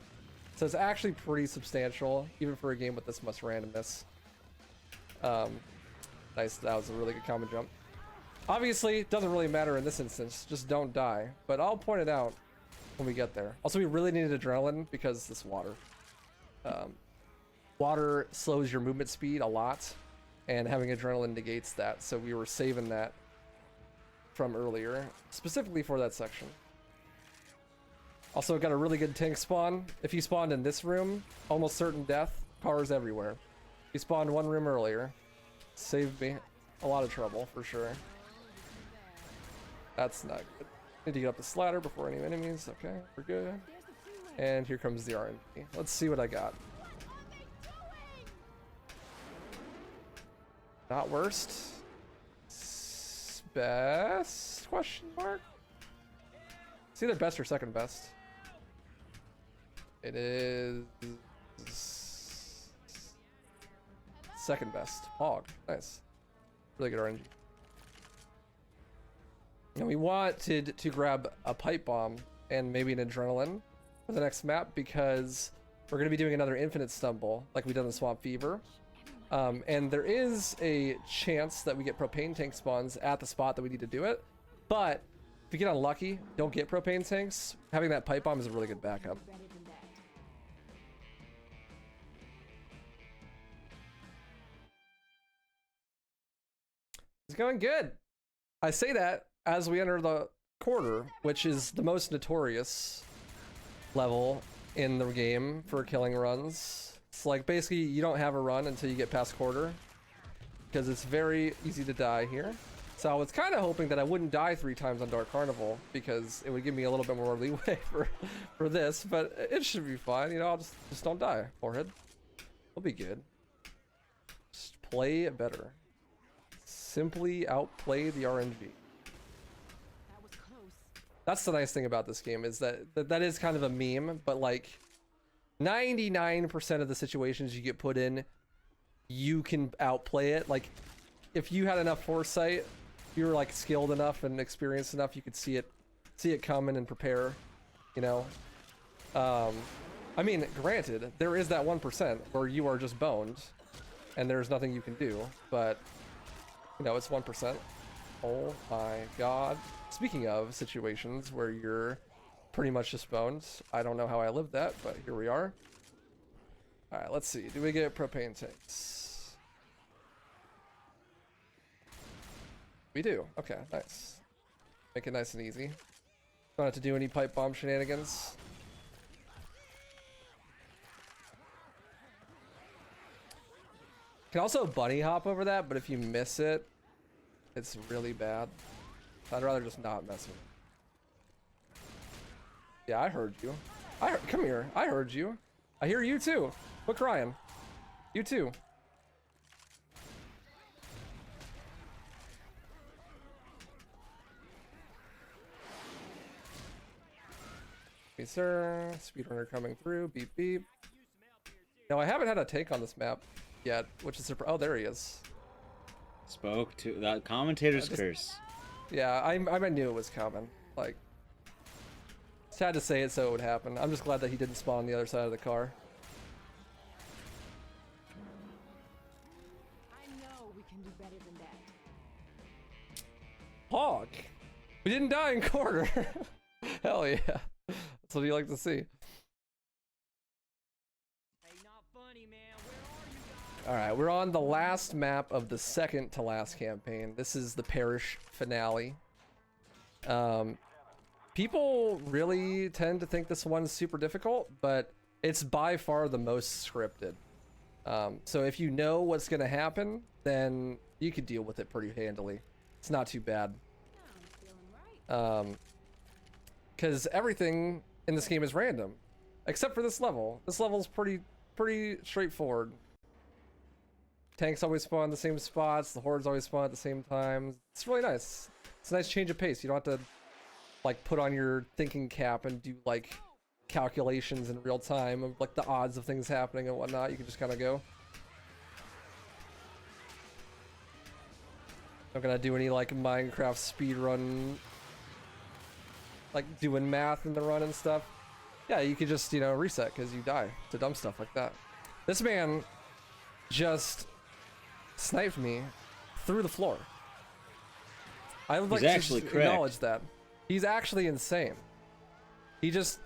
A: So it's actually pretty substantial, even for a game with this much randomness. Nice, that was a really good common jump. Obviously, it doesn't really matter in this instance, just don't die. But I'll point it out when we get there. Also, we really needed adrenaline because this water. Water slows your movement speed a lot, and having adrenaline negates that, so we were saving that from earlier, specifically for that section. Also, got a really good tank spawn. If you spawned in this room, almost certain death, cars everywhere. You spawned one room earlier. Saved me a lot of trouble, for sure. That's not good. Need to get up the ladder before any enemies. Okay, we're good. And here comes the RNG. Let's see what I got. Not worst. Best? Question mark? It's either best or second best. It is second best. Hog. Nice. Really good RNG. And we wanted to grab a pipe bomb and maybe an adrenaline for the next map because we're going to be doing another infinite stumble like we did in the Swamp Fever. And there is a chance that we get propane tank spawns at the spot that we need to do it. But if you get unlucky, don't get propane tanks, having that pipe bomb is a really good backup. It's going good. I say that as we enter the quarter, which is the most notorious level in the game for killing runs. It's like basically you don't have a run until you get past quarter because it's very easy to die here. So I was kind of hoping that I wouldn't die 3 times on Dark Carnival because it would give me a little bit more leeway for this, but it should be fine. You know, I'll just don't die. Forehead. We'll be good. Just play better. Simply outplay the RNG. That's the nice thing about this game is that is kind of a meme, but like 99% of the situations you get put in, you can outplay it. Like if you had enough foresight, you were like skilled enough and experienced enough, you could see it coming and prepare, you know. I mean, granted, there is that 1% where you are just boned and there's nothing you can do, but you know, it's 1%. Oh my god. Speaking of situations where you're pretty much just boned, I don't know how I lived that, but here we are. Alright, let's see. Do we get propane tanks? We do. Okay, nice. Make it nice and easy. Don't have to do any pipe bomb shenanigans. Can also bunny hop over that, but if you miss it, it's really bad. I'd rather just not mess with it. Yeah, I heard you. Come here. I heard you. I hear you too. Quit crying. You too. Hey, sir. Speedrunner coming through. Beep, beep. No, I haven't had a take on this map yet, which is surprising. Oh, there he is.
B: Spoke to that commentator's curse.
A: Yeah, I knew it was coming. Like, just had to say it so it would happen. I'm just glad that he didn't spawn on the other side of the car.
C: I know we can do better than that.
A: Hog! We didn't die in quarter! Hell yeah. That's what you like to see. Alright, we're on the last map of the second to last campaign. This is the Parish finale. People really tend to think this one's super difficult, but it's by far the most scripted. So if you know what's going to happen, then you can deal with it pretty handily. It's not too bad. Because everything in this game is random, except for this level. This level's pretty straightforward. Tanks always spawn in the same spots, the hordes always spawn at the same time. It's really nice. It's a nice change of pace. You don't have to like put on your thinking cap and do like calculations in real time of like the odds of things happening and whatnot. You can just kind of go. Not gonna do any like Minecraft speedrun, like doing math in the run and stuff. Yeah, you could just, you know, reset because you die to dumb stuff like that. This man just sniped me through the floor. I would like to acknowledge that. He's actually insane. He just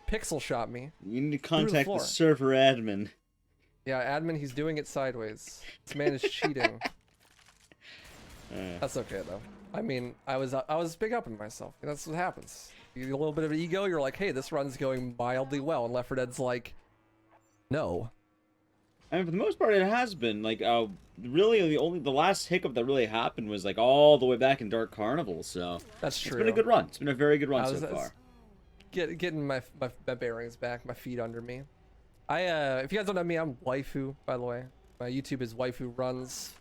A: pixel shot me.
B: You need to contact the server admin.
A: Yeah, admin, he's doing it sideways. This man is cheating. That's okay though. I mean, I was big up in myself. That's what happens. You get a little bit of ego, you're like, hey, this run's going mildly well, and Left 4 Dead's like, no.
B: I mean, for the most part, it has been like really the last hiccup that really happened was like all the way back in Dark Carnival. So
A: that's true.
B: It's been a good run. It's been a very good run so far.
A: Getting my bearings back, my feet under me. If you guys don't know me, I'm Waifu, by the way. My YouTube is WaifuRuns.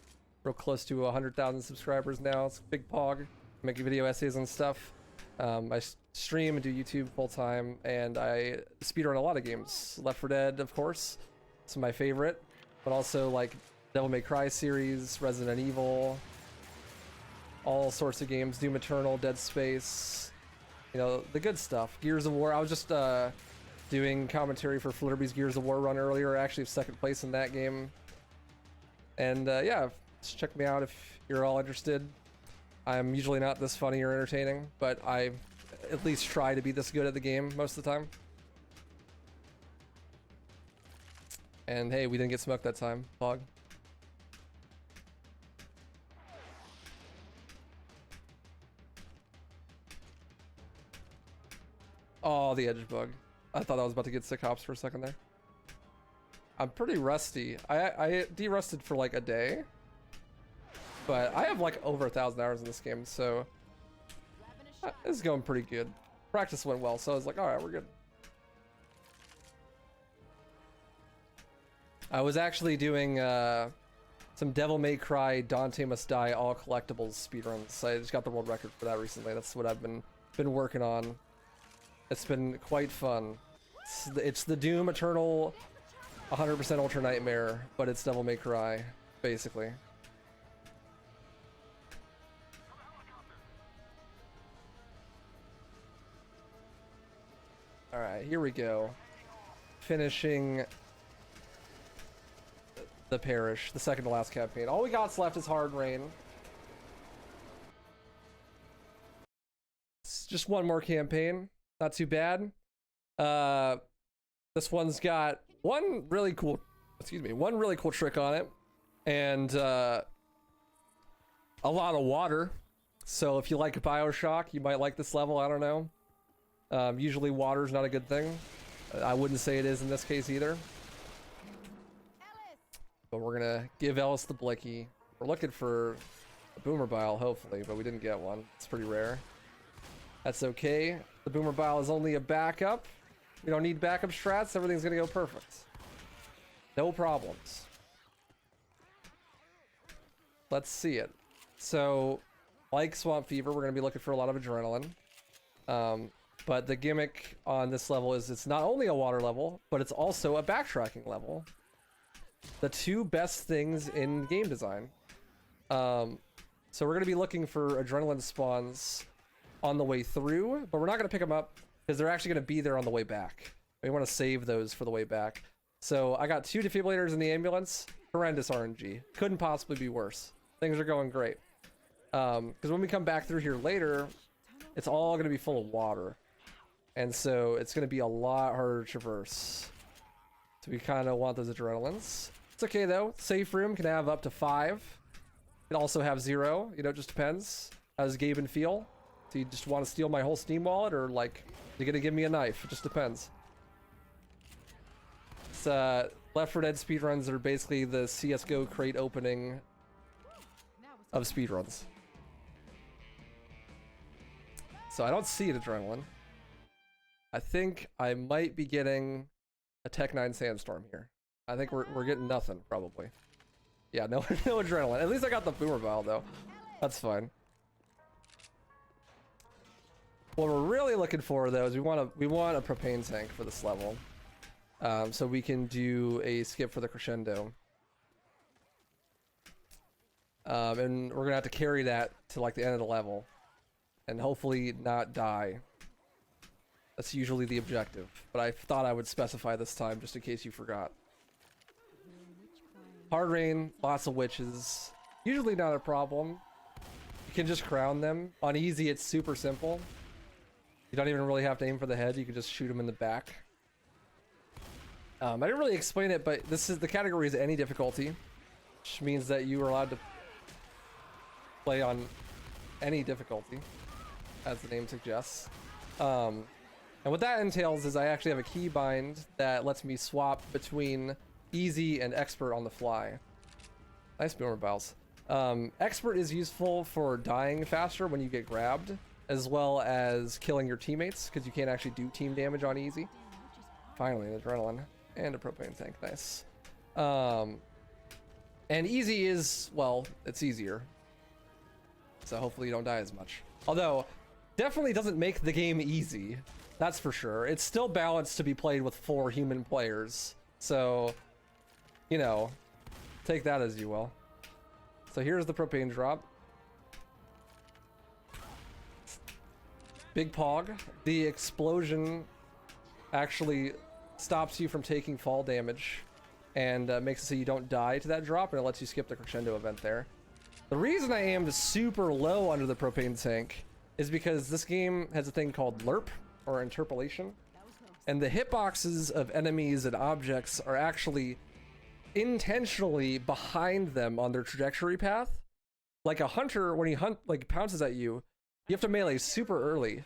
A: Real close to 100,000 subscribers now. It's a big pog. Making video essays and stuff. I stream and do YouTube full time, and I speedrun a lot of games. Left 4 Dead, of course, it's my favorite, but also like Devil May Cry series, Resident Evil, all sorts of games, Doom Eternal, Dead Space, you know, the good stuff. Gears of War. I was just doing commentary for Flirby's Gears of War run earlier. I actually have 2nd place in that game. And yeah, just check me out if you're all interested. I'm usually not this funny or entertaining, but I at least try to be this good at the game most of the time. And hey, we didn't get smoked that time, Bog. Oh, the edge bug. I thought I was about to get sick hops for a second there. I'm pretty rusty. I de-rusted for like a day. But I have like over 1,000 hours in this game, so it's going pretty good. Practice went well, so I was like, all right, we're good. I was actually doing some Devil May Cry Dante Must Die all collectibles speedruns. I just got the world record for that recently. That's what I've been working on. It's been quite fun. It's the Doom Eternal 100% Ultra Nightmare, but it's Devil May Cry, basically. Alright, here we go. Finishing the Parish, the 2nd to last campaign. All we got left is Hard Rain. It's just one more campaign. Not too bad. This one's got one really cool trick on it. And a lot of water. So if you like BioShock, you might like this level, I don't know. Usually water's not a good thing. I wouldn't say it is in this case either. But we're gonna give Ellis the blicky. We're looking for a boomer bile, hopefully, but we didn't get one. It's pretty rare. That's okay. The boomer bile is only a backup. We don't need backup strats. Everything's gonna go perfect. No problems. Let's see it. So, like Swamp Fever, we're gonna be looking for a lot of adrenaline. But the gimmick on this level is it's not only a water level, but it's also a backtracking level. The two best things in game design. So we're going to be looking for adrenaline spawns on the way through, but we're not going to pick them up because they're actually going to be there on the way back. We want to save those for the way back. So I got 2 defibrillators in the ambulance. Horrendous RNG. Couldn't possibly be worse. Things are going great. Because when we come back through here later, it's all going to be full of water. And so it's going to be a lot harder to traverse. So we kind of want those adrenalines. It's okay though. Safe room can have up to 5. It can also have 0. You know, it just depends. How does Gaben feel? Do you just want to steal my whole Steam wallet, or like, you're going to give me a knife? It just depends. It's, Left 4 Dead speedruns are basically the CSGO crate opening of speedruns. So I don't see an adrenaline. I think I might be getting a Tech 9 Sandstorm here. I think we're getting nothing, probably. Yeah, no adrenaline. At least I got the boomer bile, though. That's fine. What we're really looking for, though, is we want a propane tank for this level. So we can do a skip for the crescendo. And we're gonna have to carry that to like the end of the level. And hopefully not die. That's usually the objective, but I thought I would specify this time just in case you forgot. Hard rain, lots of witches. Usually not a problem. You can just crown them. On easy, it's super simple. You don't even really have to aim for the head. You can just shoot them in the back. I didn't really explain it, but the category is any difficulty, which means that you are allowed to play on any difficulty, as the name suggests. And what that entails is I actually have a keybind that lets me swap between easy and expert on the fly. Nice boomer biles. Expert is useful for dying faster when you get grabbed, as well as killing your teammates, because you can't actually do team damage on easy. Finally, an adrenaline and a propane tank. Nice. And easy is, well, it's easier. So hopefully you don't die as much. Although, definitely doesn't make the game easy. That's for sure. It's still balanced to be played with 4 human players. So, you know, take that as you will. So here's the propane drop. Big Pog. The explosion actually stops you from taking fall damage and makes it so you don't die to that drop, and it lets you skip the crescendo event there. The reason I aimed super low under the propane tank is because this game has a thing called lerp, or interpolation, and the hitboxes of enemies and objects are actually intentionally behind them on their trajectory path. Like a hunter, when he pounces at you, you have to melee super early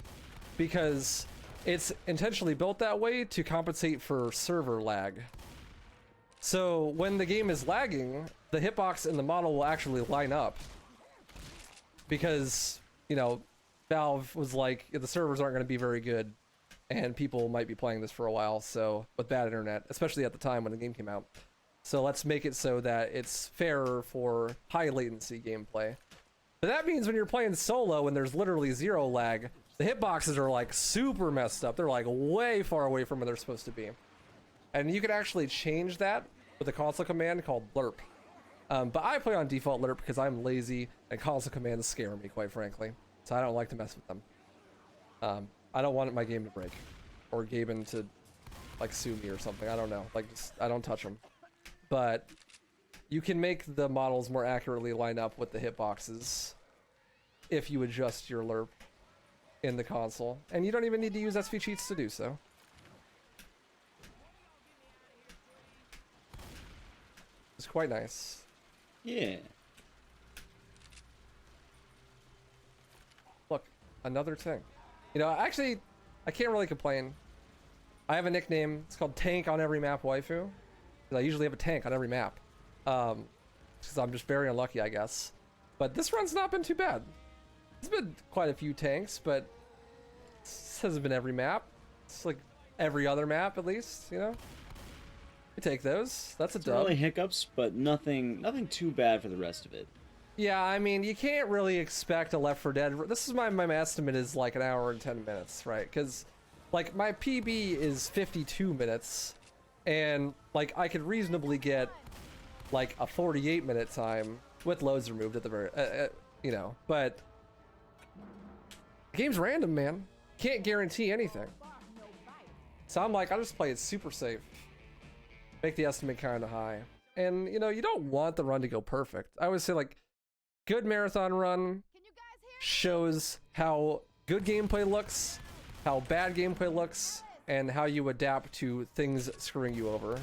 A: because it's intentionally built that way to compensate for server lag. So when the game is lagging, the hitbox and the model will actually line up because, you know, Valve was like, the servers aren't going to be very good and people might be playing this for a while, so with bad internet, especially at the time when the game came out. So let's make it so that it's fairer for high latency gameplay. But that means when you're playing solo and there's literally 0 lag, the hitboxes are like super messed up. They're like way far away from where they're supposed to be. And you can actually change that with a console command called lerp. But I play on default lerp because I'm lazy and console commands scare me, quite frankly. So I don't like to mess with them. I don't want my game to break or Gaben to like sue me or something. I don't know. Like, just, I don't touch them. But you can make the models more accurately line up with the hitboxes if you adjust your lerp in the console. And you don't even need to use SV cheats to do so. It's quite nice.
B: Yeah.
A: Look, another thing. You know, actually, I can't really complain. I have a nickname. It's called Tank on every map, waifu. I usually have a tank on every map. Because I'm just very unlucky, I guess. But this run's not been too bad. There's been quite a few tanks, but this hasn't been every map. It's like every other map, at least, you know? We take those. That's a dub.
B: Really hiccups, but nothing too bad for the rest of it.
A: Yeah, I mean, you can't really expect a Left 4 Dead. This is my estimate is like an hour and 10 minutes, right? Because, like, my PB is 52 minutes, and, like, I could reasonably get, like, a 48-minute time with loads removed at the very, you know, but the game's random, man. Can't guarantee anything. So I'm like, I'll just play it super safe. Make the estimate kind of high. And, you know, you don't want the run to go perfect. I always say, like, good marathon run shows how good gameplay looks, how bad gameplay looks, and how you adapt to things screwing you over.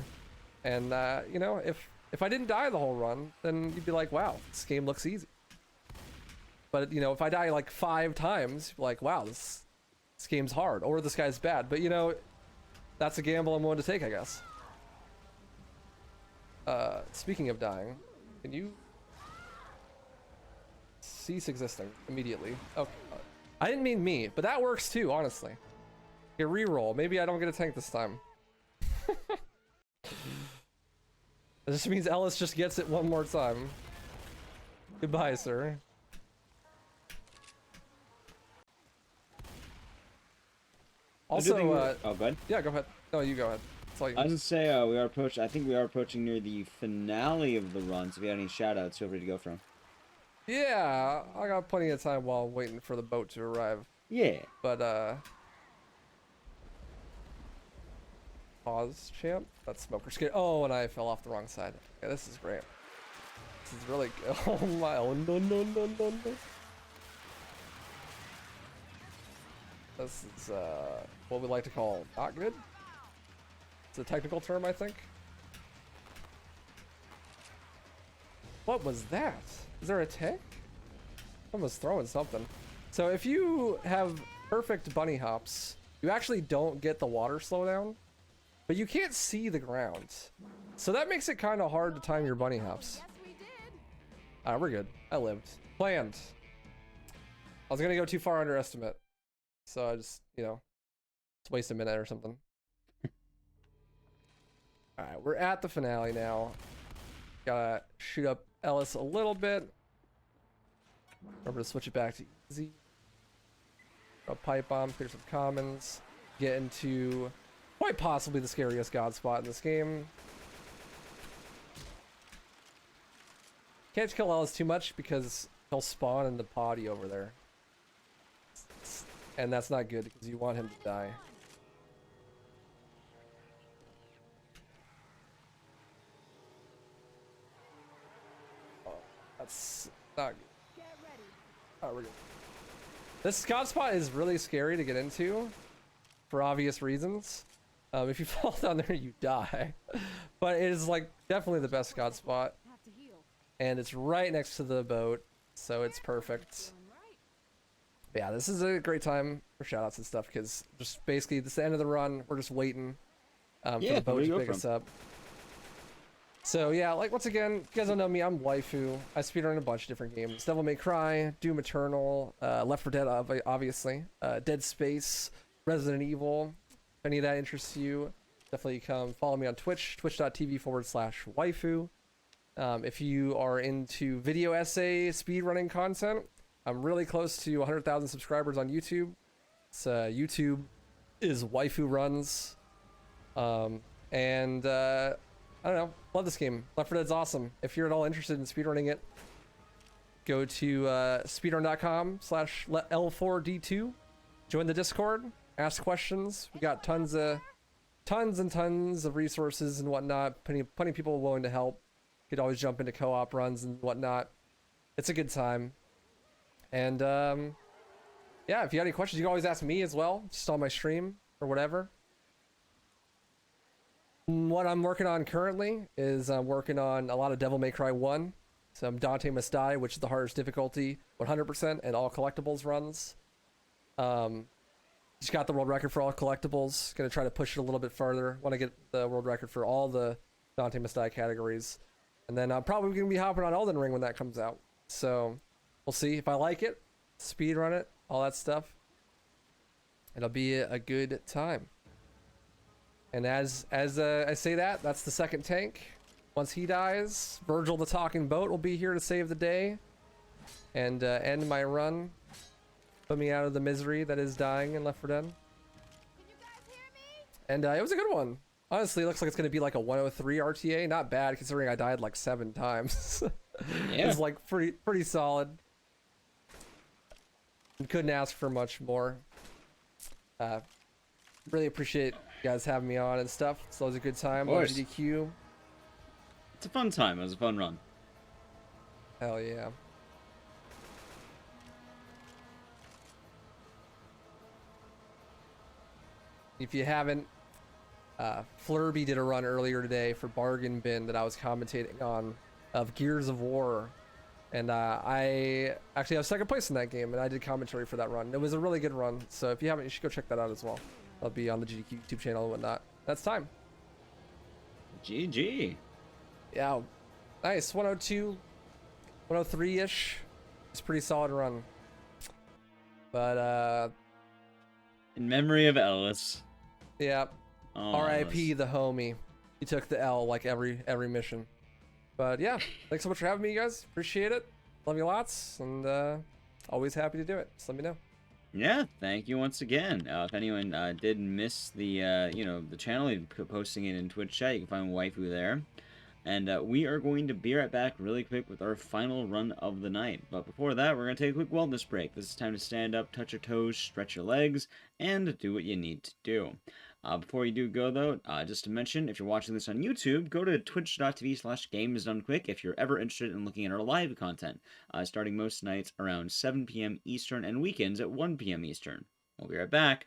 A: And, you know, if I didn't die the whole run, then you'd be like, wow, this game looks easy. But, you know, if I die like 5 times, you'd be like, wow, this game's hard, or this guy's bad. But, you know, that's a gamble I'm willing to take, I guess. Speaking of dying, can you cease existing immediately? Okay. I didn't mean me, but that works too, honestly. Okay, reroll. Maybe I don't get a tank this time. That just means Ellis just gets it one more time. Goodbye, sir. Also,
B: oh, go ahead.
A: yeah, go ahead. No, you go ahead. That's all you
B: I was gonna say we are approaching. I think we are approaching near the finale of the run. So if you have any shout-outs, feel free to go from.
A: Yeah, I got plenty of time while waiting for the boat to arrive.
B: Yeah.
A: But pause, champ. That's smoker skid. Oh, and I fell off the wrong side. Okay, this is great. This is really good. Oh my! Oh no no no no no! This is what we like to call not good. It's a technical term, I think. What was that? Is there a tank? Someone's throwing something. So if you have perfect bunny hops, you actually don't get the water slowdown, but you can't see the ground. So that makes it kind of hard to time your bunny hops. Alright, we're good. I lived. Planned. I was gonna go too far under estimate. So I just, you know, let's waste a minute or something. Alright, we're at the finale now. Gotta shoot up Ellis a little bit. Remember to switch it back to easy. a pipe bomb, clear some commons, get into quite possibly the scariest god spot in this game. Can't kill Ellis too much because he'll spawn in the potty over there. And that's not good because you want him to die. Oh, that's not good.
C: Get ready.
A: Oh, we're good. This god spot is really scary to get into for obvious reasons. If you fall down there, you die. But it is like definitely the best god spot.
C: Have to heal.
A: And it's right next to the boat, so it's perfect.
C: Doing right.
A: But yeah, this is a great time for shoutouts and stuff because just basically this is the end of the run. We're just waiting for the boat to pick us up. So yeah, like once again, if you guys don't know me, I'm Waifu. I speedrun a bunch of different games. Devil May Cry, Doom Eternal, Left 4 Dead, obviously, Dead Space, Resident Evil. If any of that interests you, definitely come follow me on Twitch, twitch.tv/waifu. If you are into video essay speedrunning content, I'm really close to 100,000 subscribers on YouTube. It's YouTube is WaifuRuns. I don't know, love this game. Left 4 Dead's awesome. If you're at all interested in speedrunning it, go to speedrun.com/L4D2. Join the Discord, ask questions. We got tons and tons of resources and whatnot. Plenty of people willing to help. You could always jump into co-op runs and whatnot. It's a good time. And yeah, if you got any questions, you can always ask me as well, just on my stream or whatever. What I'm working on currently is I'm working on a lot of Devil May Cry 1, some Dante Must Die, which is the hardest difficulty, 100%, and all collectibles runs. Just got the world record for all collectibles. Gonna try to push it a little bit further. Want to get the world record for all the Dante Must Die categories. And then I'm probably gonna be hopping on Elden Ring when that comes out. So we'll see if I like it, speedrun it, all that stuff. It'll be a good time. And as I say that, that's the second tank. Once he dies, Virgil the Talking Boat will be here to save the day and end my run. Put me out of the misery that is dying in Left 4 Dead.
C: Can you guys hear me?
A: And it was a good one. Honestly, it looks like it's going to be like a 103 RTA. Not bad considering I died like 7 times.
B: Yeah.
A: It was like pretty solid. Couldn't ask for much more. Really appreciate you guys having me on and stuff. It's always a good time on GDQ.
B: It's a fun time. It was a fun run.
A: Hell yeah. If you haven't, Flurby did a run earlier today for Bargain Bin that I was commentating on of Gears of War. And I actually have second place in that game, and I did commentary for that run. It was a really good run, so if you haven't, you should go check that out as well. I'll be on the GDQ YouTube channel and whatnot. That's time.
B: GG.
A: Yeah, nice. 102, 103-ish. It's a pretty solid run. But,
B: In memory of Ellis.
A: yeah.
B: Oh,
A: R.I.P. the homie. He took the L like every mission. But yeah, thanks so much for having me, you guys. Appreciate it. Love you lots, and always happy to do it. Just let me know.
B: Yeah, thank you once again. If anyone did miss the the channel, posting it in Twitch chat, you can find Waifu there. And we are going to be right back really quick with our final run of the night. But before that, we're going to take a quick wellness break. This is time to stand up, touch your toes, stretch your legs, and do what you need to do. Before you do go, though, just to mention, if you're watching this on YouTube, go to twitch.tv/gamesdonequick if you're ever interested in looking at our live content, starting most nights around 7 p.m. Eastern and weekends at 1 p.m. Eastern. We'll be right back.